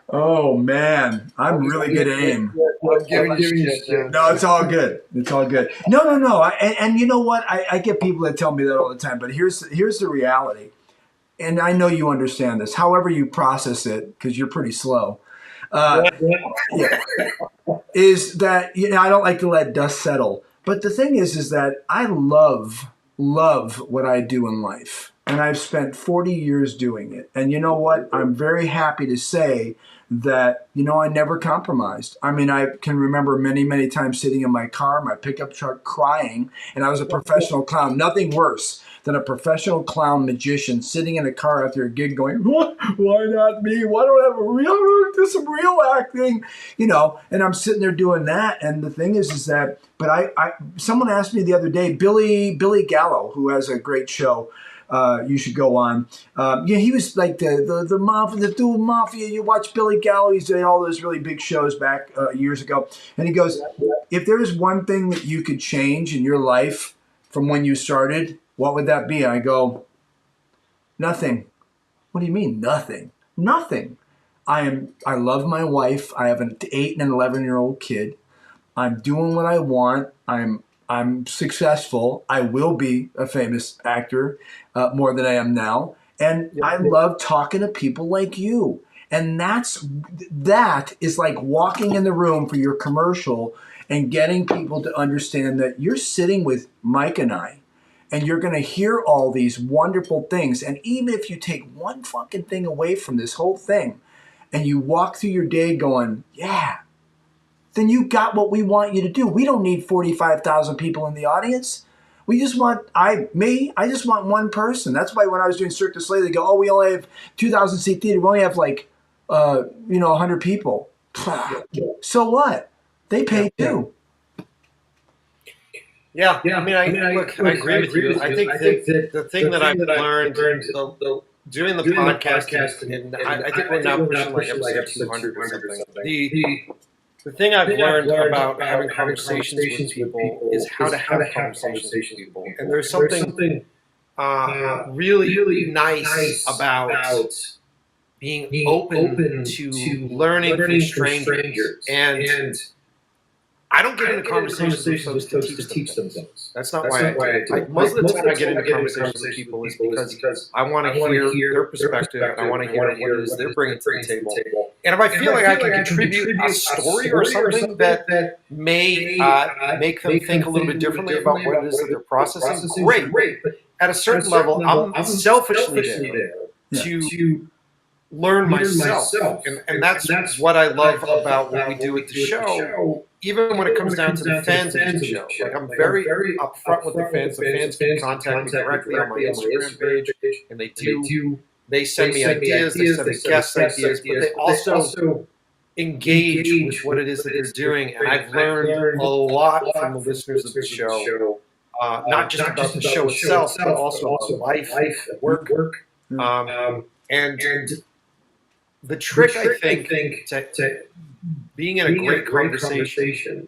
Oh, man. I'm really good at aim. I'm giving you shit. No, it's all good. It's all good. No. And you know what? I get people that tell me that all the time. But here's the reality. And I know you understand this. However you process it, because you're pretty slow. Is that I don't like to let dust settle. But the thing is that I love what I do in life. And I've spent 40 years doing it. And you know what? I'm very happy to say that, I never compromised. I mean, I can remember many, many times sitting in my car, my pickup truck, crying. And I was a professional clown. Nothing worse than a professional clown magician sitting in a car after a gig going, "Why not me? Why don't I have do some real acting?" And I'm sitting there doing that. And the thing is that, but I someone asked me the other day, Billy Gallo, who has a great show, you should go on. He was like the mafia, the dual mafia. You watch Billy Gallo, he's doing all those really big shows back years ago. And he goes, "If there is one thing that you could change in your life from when you started, what would that be?" I go, "Nothing." "What do you mean nothing?" "Nothing. I love my wife. I have an 8 and an 11-year-old kid. I'm doing what I want. I'm successful. I will be a famous actor more than I am now. And I love talking to people like you. And that is like walking in the room for your commercial and getting people to understand that you're sitting with Mike and I, and you're going to hear all these wonderful things. And even if you take one fucking thing away from this whole thing and you walk through your day going, yeah, then you got what we want you to do. We don't need 45,000 people in the audience. We just want, I just want one person. That's why when I was doing Cirque du Soleil, they go, "Oh, we only have 2,000 seat theater. We only have 100 people." So what? They pay too. Yeah. I mean, I agree with you. I think the thing that I've learned doing the podcast, and I think we're now pushing like episode 200 or something. The thing I've learned about having conversations with people is how to have conversations with people. And there's something really nice about being open to learning from strangers. And I don't get into conversations with folks to teach themselves. That's not why most of the time I get into conversations with people is because I want to hear their perspective. I want to hear what it is they're bringing to the table. And if I feel like I can contribute a story or something that may make them think a little bit differently about what it is that they're processing, great. But at a certain level, I'm selfishly there to learn myself. And that's what I love about what we do at the show. Even when it comes down to the fans of the show, like I'm very upfront with the fans. The fans can contact me directly on my Instagram page, and they send me ideas, they send me guest ideas, but they also engage with what it is that they're doing. And I've learned a lot from the listeners of the show, not just about the show itself, but also about life, work, and the trick I think to being in a great conversation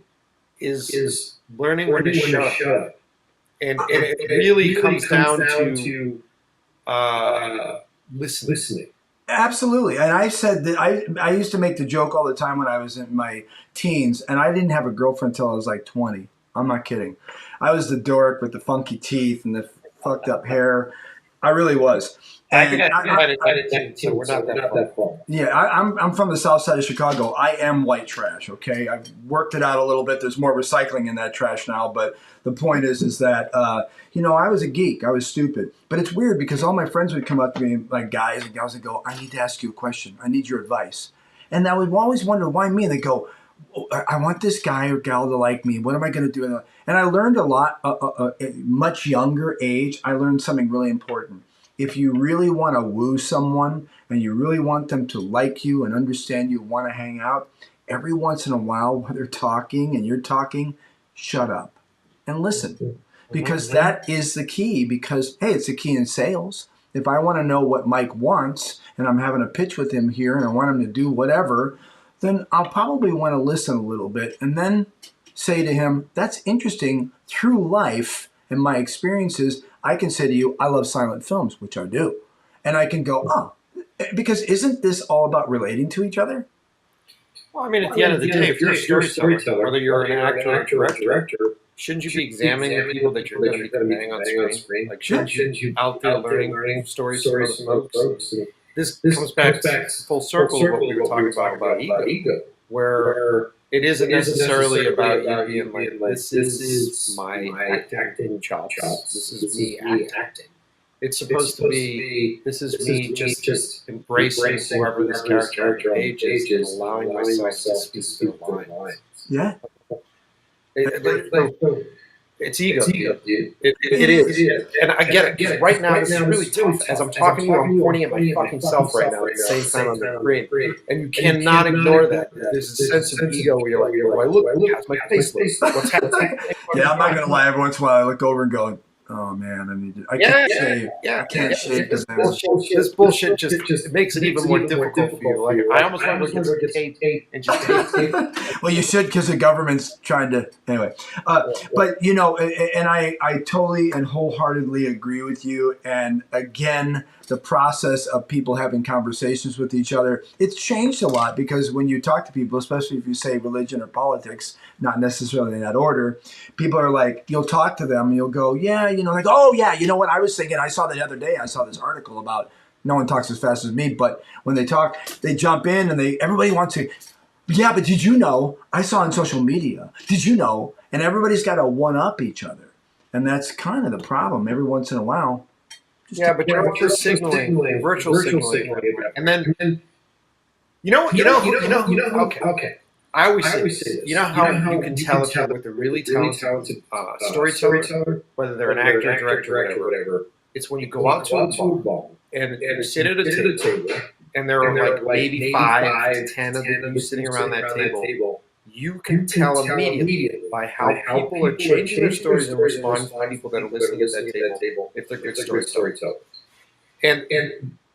is learning when to shut up. And it really comes down to listening. Absolutely. And I said that I used to make the joke all the time when I was in my teens, and I didn't have a girlfriend until I was like 20. I'm not kidding. I was the dork with the funky teeth and the fucked up hair. I really was. And so we're not that far. Yeah, I'm from the south side of Chicago. I am white trash, okay? I've worked it out a little bit. There's more recycling in that trash now. But the point is that, I was a geek. I was stupid. But it's weird because all my friends would come up to me, like guys and gals, and go, I need to ask you a question. I need your advice. And I would always wonder, why me? And they go, I want this guy or gal to like me. What am I going to do? And I learned a lot at a much younger age. I learned something really important. If you really want to woo someone and you really want them to like you and understand you, want to hang out, every once in a while while they're talking and you're talking, shut up and listen. Because that is the key. Because, hey, it's the key in sales. If I want to know what Mike wants and I'm having a pitch with him here and I want him to do whatever, then I'll probably want to listen a little bit and then say to him, that's interesting. Through life and my experiences, I can say to you, I love silent films, which I do. And I can go, because isn't this all about relating to each other? Well, I mean, at the end of the day, if you're a storyteller, whether you're an actor or a director, shouldn't you be examining the people that you're going to be conveying on screen? Like, shouldn't you out there learning stories from other folks? This comes back full circle to what we were talking about ego, where it isn't necessarily about you being like, this is my acting chops. This is me acting. It's supposed to be, this is me just embracing whoever this character on the page is and allowing myself to speak their lines. Yeah. It's ego, dude. It is. And I get it, because right now, this is really tough. As I'm talking to you, I'm pointing at my fucking self right now at the same time on the screen. And you cannot ignore that. There's a sense of ego where you're like, do I look? How's my face look? What's happening? Yeah, I'm not going to lie. Every once in a while, I look over and go, oh man, I can't shave. I can't shave because this bullshit just it makes it even more difficult for you. Like, I almost want to get tape and just tape. Well, you should, because the government's trying to anyway. But and I totally and wholeheartedly agree with you. And again, the process of people having conversations with each other, it's changed a lot, because when you talk to people, especially if you say religion or politics, not necessarily in that order, people are like, you'll talk to them and you'll go, yeah, like, oh yeah, you know what I was thinking? I saw the other day, I saw this article about, no one talks as fast as me, but when they talk, they jump in and everybody wants to, yeah, but did you know? I saw on social media. Did you know? And everybody's got to one-up each other. And that's kind of the problem every once in a while. But you're signaling, virtual signaling. And then, okay. I always say this. You know how you can tell if you're with a really talented storyteller, whether they're an actor, director, whatever. It's when you go out to a bar and you sit at a table, and there are like maybe 5 to 10 of you sitting around that table. You can tell immediately by how people are changing their stories and responding to people that are listening at that table if they're good storytellers. And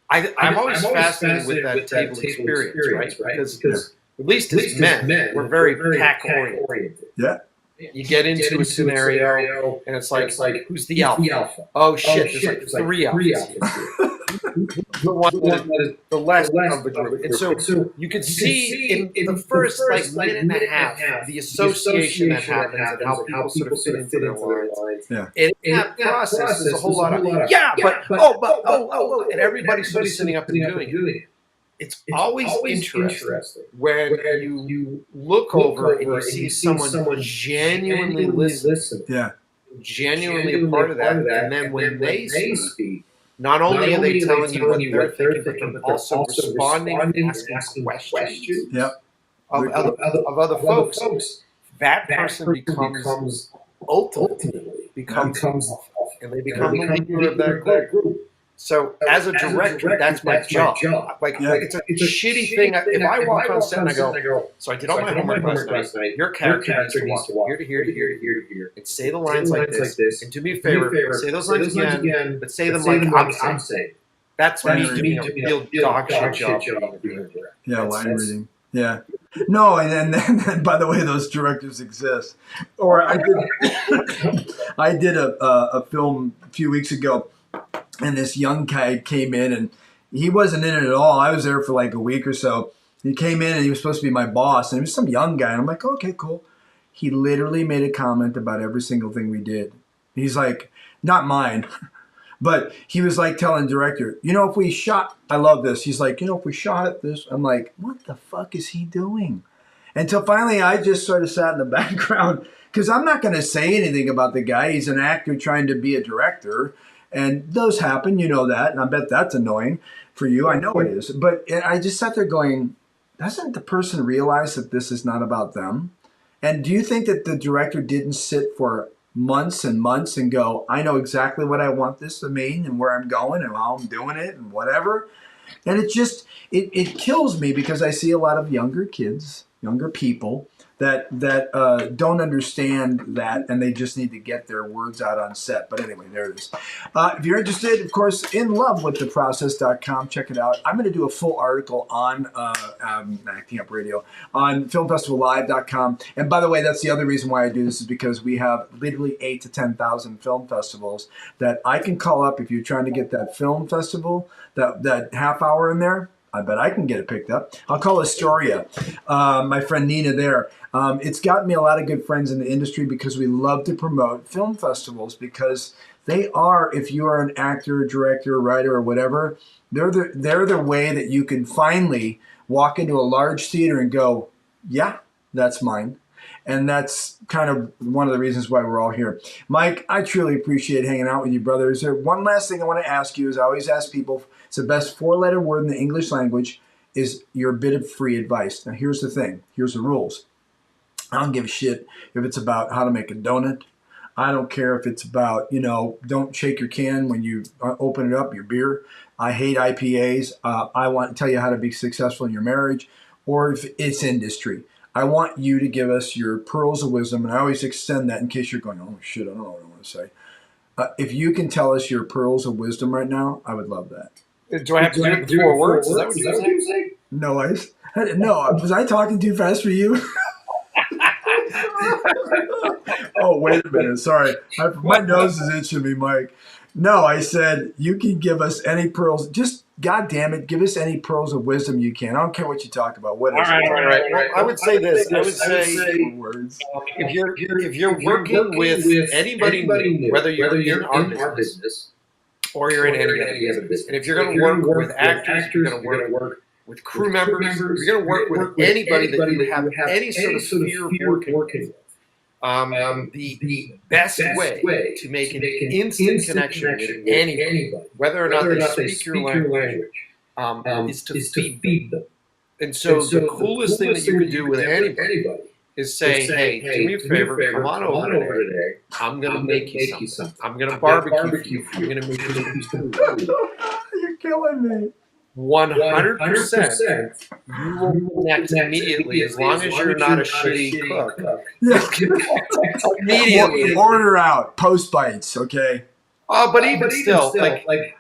I'm always fascinated with that table experience, right? Because at least as men, we're very pack-oriented. Yeah. You get into a scenario, and it's like who's the alpha? Oh, shit, there's like 3 alphas. The one that is the less of the group. And so you can see in the first minute and a half the association that happens and how people sort of fit into their lines. Yeah. And in that process, there's a whole lot of, and everybody's sort of sitting up and doing it. It's always interesting when you look over and you see someone genuinely listen, genuinely a part of that, and then when they speak, not only are they telling you what they're thinking, but also responding and asking questions of other folks. That person becomes ultimately and they become the leader of that group. So as a director, that's my job. Like it's a shitty thing. If I walk on set and I go, so I did all my homework last night. Your character needs to walk here to here to here to here to here, and say the lines like this. And do me a favor, say those lines again, but say them like I'm saying. That's me doing a real dog shit job. Yeah, line reading. Yeah. No, and then by the way, those directors exist. Or I did a film a few weeks ago. And this young guy came in, and he wasn't in it at all. I was there for like a week or so. He came in, and he was supposed to be my boss, and he was some young guy. And I'm like, okay, cool. he literally made a comment about every single thing we did. He's like, not mine, but he was like telling the director, if we shot, I love this. He's like, if we shot this, I'm like, what the fuck is he doing? Until finally I just sort of sat in the background because I'm not going to say anything about the guy. He's an actor trying to be a director. And those happen, you know that. And I bet that's annoying for you. I know it is. But I just sat there going, doesn't the person realize that this is not about them? And do you think that the director didn't sit for months and months and go, I know exactly what I want this to mean and where I'm going and how I'm doing it and whatever? And it kills me because I see a lot of younger kids, younger people that don't understand that, and they just need to get their words out on set. But anyway, there it is. If you're interested, of course, in love with theprocess.com, check it out. I'm going to do a full article on Acting Up Radio on filmfestivallive.com. And by the way, that's the other reason why I do this is because we have literally 8,000 to 10,000 film festivals that I can call up if you're trying to get that film festival, that half hour in there. I bet I can get it picked up. I'll call Astoria, my friend Nina there. It's gotten me a lot of good friends in the industry because we love to promote film festivals because they are, if you are an actor, director, writer, or whatever, they're the way that you can finally walk into a large theater and go, yeah, that's mine. And that's kind of one of the reasons why we're all here. Mike, I truly appreciate hanging out with you, brother. Is there one last thing I want to ask you? Is I always ask people, it's the best 4-letter word in the English language is your bit of free advice. Now, here's the thing. Here's the rules. I don't give a shit if it's about how to make a donut. I don't care if it's about, don't shake your can when you open it up, your beer. I hate IPAs. I want to tell you how to be successful in your marriage, or if it's industry. I want you to give us your pearls of wisdom, and I always extend that in case you're going, oh, shit, I don't know what I want to say. If you can tell us your pearls of wisdom right now, I would love that. Do I have to do it in 4 words? Is that what you're saying? No, was I talking too fast for you? Oh, wait a minute. Sorry. My nose is itching me, Mike. No, I said you can give us any pearls. Just, God damn it, give us any pearls of wisdom you can. I don't care what you talk about. What is it? All right. Well, I would say this. I would say words. if you're working with anybody new, whether you're in our business or you're in any other business, and if you're going to work with actors, you're going to work with crew members, you're going to work with anybody that you have any sort of fear of working with. The best way to make an instant connection with anybody, whether or not they speak your language, is to feed them. And so the coolest thing that you can do with anybody is say, hey, do me a favor, come on over today. I'm going to make you something. I'm going to barbecue for you. I'm going to make you food. You're killing me. 100%. You will connect immediately as long as you're not a shitty cook. Immediately. Order out. Post bites, okay? But even still, like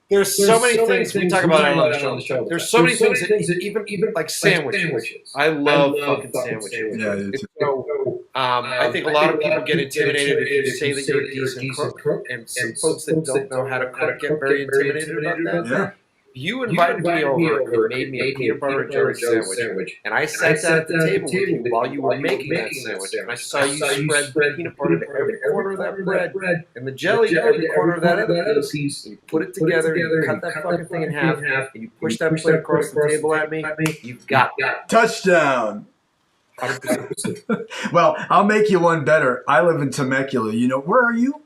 there's so many things we talk about on the show. There's so many things that even like sandwiches. I love fucking sandwiches. Yeah, so I think a lot of people get intimidated if you say that you're a decent cook, and some folks that don't know how to cook get very intimidated about that. Yeah. You invited me over and made me a peanut butter and jelly sandwich, and I sat down at the table with you while you were making that sandwich, and I saw you spread the peanut butter to every corner of that bread, and the jelly to every corner of that other piece, and you put it together, and you cut that fucking thing in half, and you push that plate across the table at me, you've got that. Touchdown. 100%. Well, I'll make you one better. I live in Temecula. Where are you?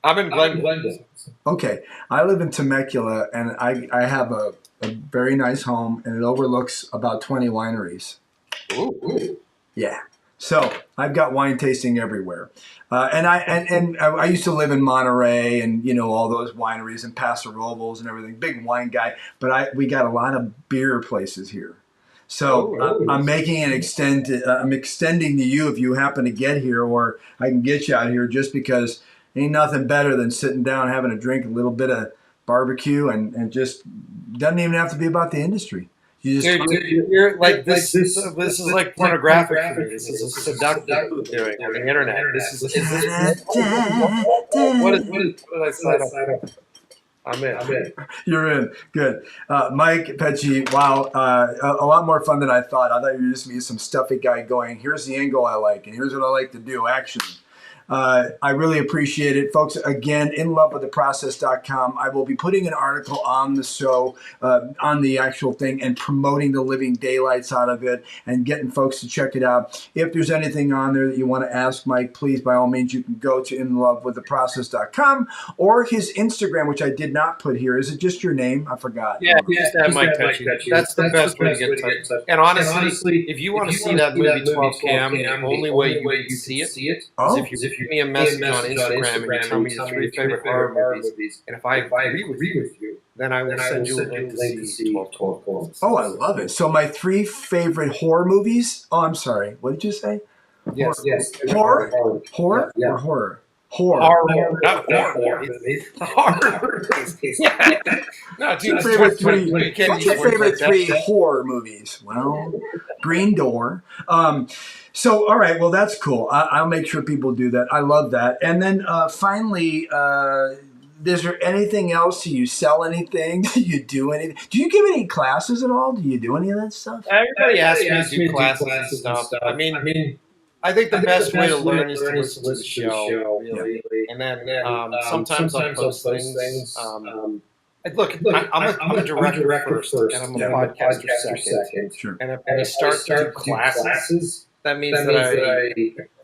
I'm in Glendale. Okay. I live in Temecula, and I have a very nice home, and it overlooks about 20 wineries. Ooh. Yeah. So I've got wine tasting everywhere. And I used to live in Monterey and, all those wineries and Paso Robles and everything. Big wine guy. But we got a lot of beer places here. So I'm making I'm extending to you if you happen to get here, or I can get you out here just because ain't nothing better than sitting down, having a drink, a little bit of barbecue, and just doesn't even have to be about the industry. You're like this is like pornographic for me. This is a seductive doing on the internet. What did I sign up? I'm in. You're in. Good. Mike Pecci, wow. A lot more fun than I thought. I thought you were just going to be some stuffy guy going, here's the angle I like, and here's what I like to do, action. I really appreciate it. Folks, again, inlovewiththeprocess.com. I will be putting an article on the show, on the actual thing, and promoting the living daylights out of it and getting folks to check it out. If there's anything on there that you want to ask Mike, please, by all means, you can go to inlovewiththeprocess.com or his Instagram, which I did not put here. Is it just your name? I forgot. Yeah, just add Mike Pecci. That's the best way to get in touch. And honestly, if you want to see that movie 12 Cam, the only way you can see it is if you give me a message on Instagram and you tell me your 3 favorite horror movies, and if I agree with you, then I will send you a link to see 12 Cam. Oh, I love it. So my 3 favorite horror movies. Oh, I'm sorry. What did you say? Yes. Horror? Horror? Yeah. Or horror? Horror. Horror. Not horror. Horror. Yeah. No, What's your favorite 3 horror movies? Well, Green Door. So, all right. Well, that's cool. I'll make sure people do that. I love that. And then finally, is there anything else? Do you sell anything? Do you do anything? Do you give any classes at all? Do you do any of that stuff? Everybody asks me to do classes and stuff. I mean, I think the best way to learn is to listen to the show, really. And then sometimes I'll post things. Look, I'm a director first, and I'm a podcaster second. Sure. And if I start to do classes, that means that I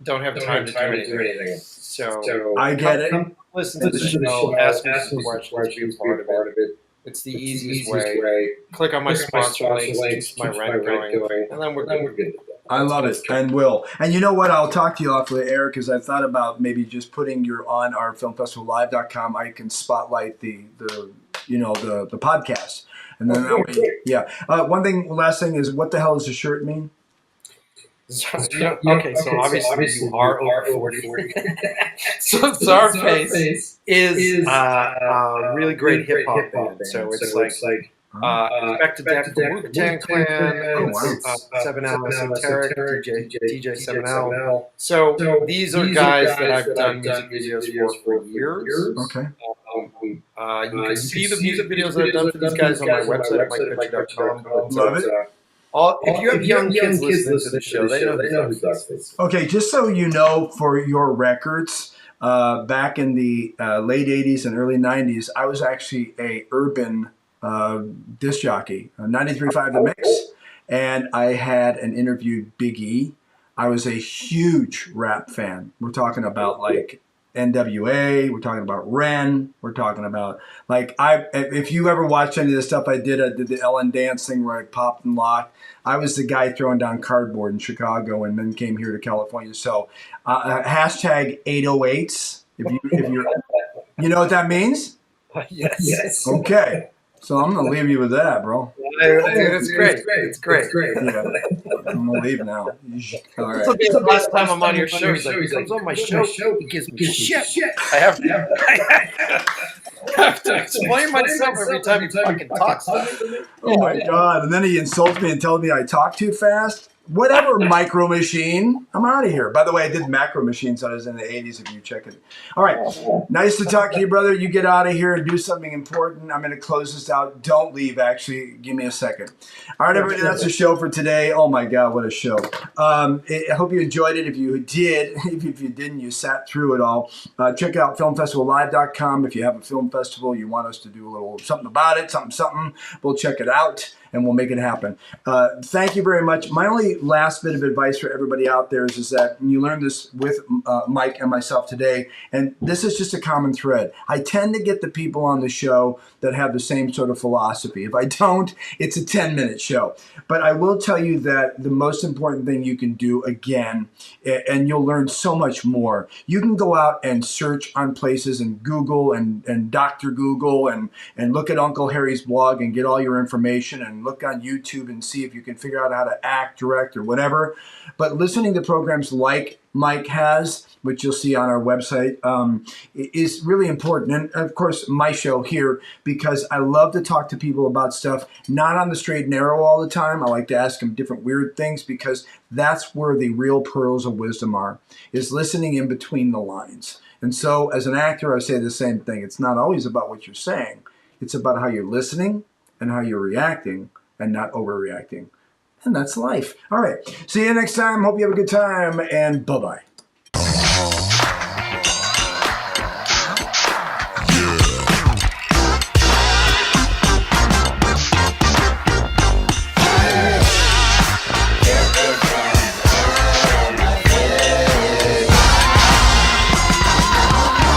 don't have time to do anything. So I get it. Come listen to the show, ask me some questions, be a part of it. It's the easiest way. Click on my sponsor links, keeps my rent going, and then we're good. I love it, and will. And you know what? I'll talk to you off the air because I thought about maybe just putting you on our filmfestivallive.com. I can spotlight the podcast, and then that way, yeah. Last thing is, what the hell does the shirt mean? Okay, so obviously you are over 40. So Czarface is a really great hip hop band. So it's like Expected Deck from Wu-Tang Clan, 7L Esoteric, DJ 7L. So these are guys that I've done music videos for years. Okay. You can see the music videos that I've done for these guys on my website at mikepetchi.com. Love it. If you have young kids listening to the show, they know who Czarface. Okay, just so you know, for your records, back in the late 80s and early 90s, I was actually a urban disc jockey, 93.5 The Mix, and I had an interviewed Big E. I was a huge rap fan. We're talking about like NWA, we're talking about Ren, we're talking about if you ever watch any of the stuff I did the Ellen Dance thing where I popped and locked. I was the guy throwing down cardboard in Chicago and then came here to California. So hashtag 808s. If you're, you know what that means? Yes. Okay. So I'm gonna leave you with that, bro. It's great. It's great. Yeah. I'm gonna leave now. All right. This will be the last time I'm on your show. He's like, he comes on my show. He gives me shit. I have to explain myself every time he fucking talks. Oh my God! And then he insults me and tells me I talk too fast. Whatever, Micro Machine. I'm out of here. By the way, I did Macro Machines. I was in the 80s if you check it. All right. Nice to talk to you, brother. You get out of here and do something important. I'm going to close this out. Don't leave, actually. Give me a second. All right, everybody. That's the show for today. Oh, my God. What a show. I hope you enjoyed it. If you did, if you didn't, you sat through it all. Check out filmfestivallive.com. If you have a film festival, you want us to do a little something about it, something, we'll check it out. And we'll make it happen. Thank you very much. My only last bit of advice for everybody out there is that you learned this with Mike and myself today, and this is just a common thread. I tend to get the people on the show that have the same sort of philosophy. If I don't, it's a 10-minute show. But I will tell you that the most important thing you can do, again, and you'll learn so much more, you can go out and search on places and Google and Dr. Google and look at Uncle Harry's blog and get all your information and look on YouTube and see if you can figure out how to act, direct, or whatever. But listening to programs like Mike has, which you'll see on our website, is really important. And of course, my show here, because I love to talk to people about stuff, not on the straight and narrow all the time. I like to ask them different weird things because that's where the real pearls of wisdom are, is listening in between the lines. And so as an actor, I say the same thing. It's not always about what you're saying. It's about how you're listening and how you're reacting and not overreacting. And that's life. All right. See you next time. Hope you have a good time, and bye-bye.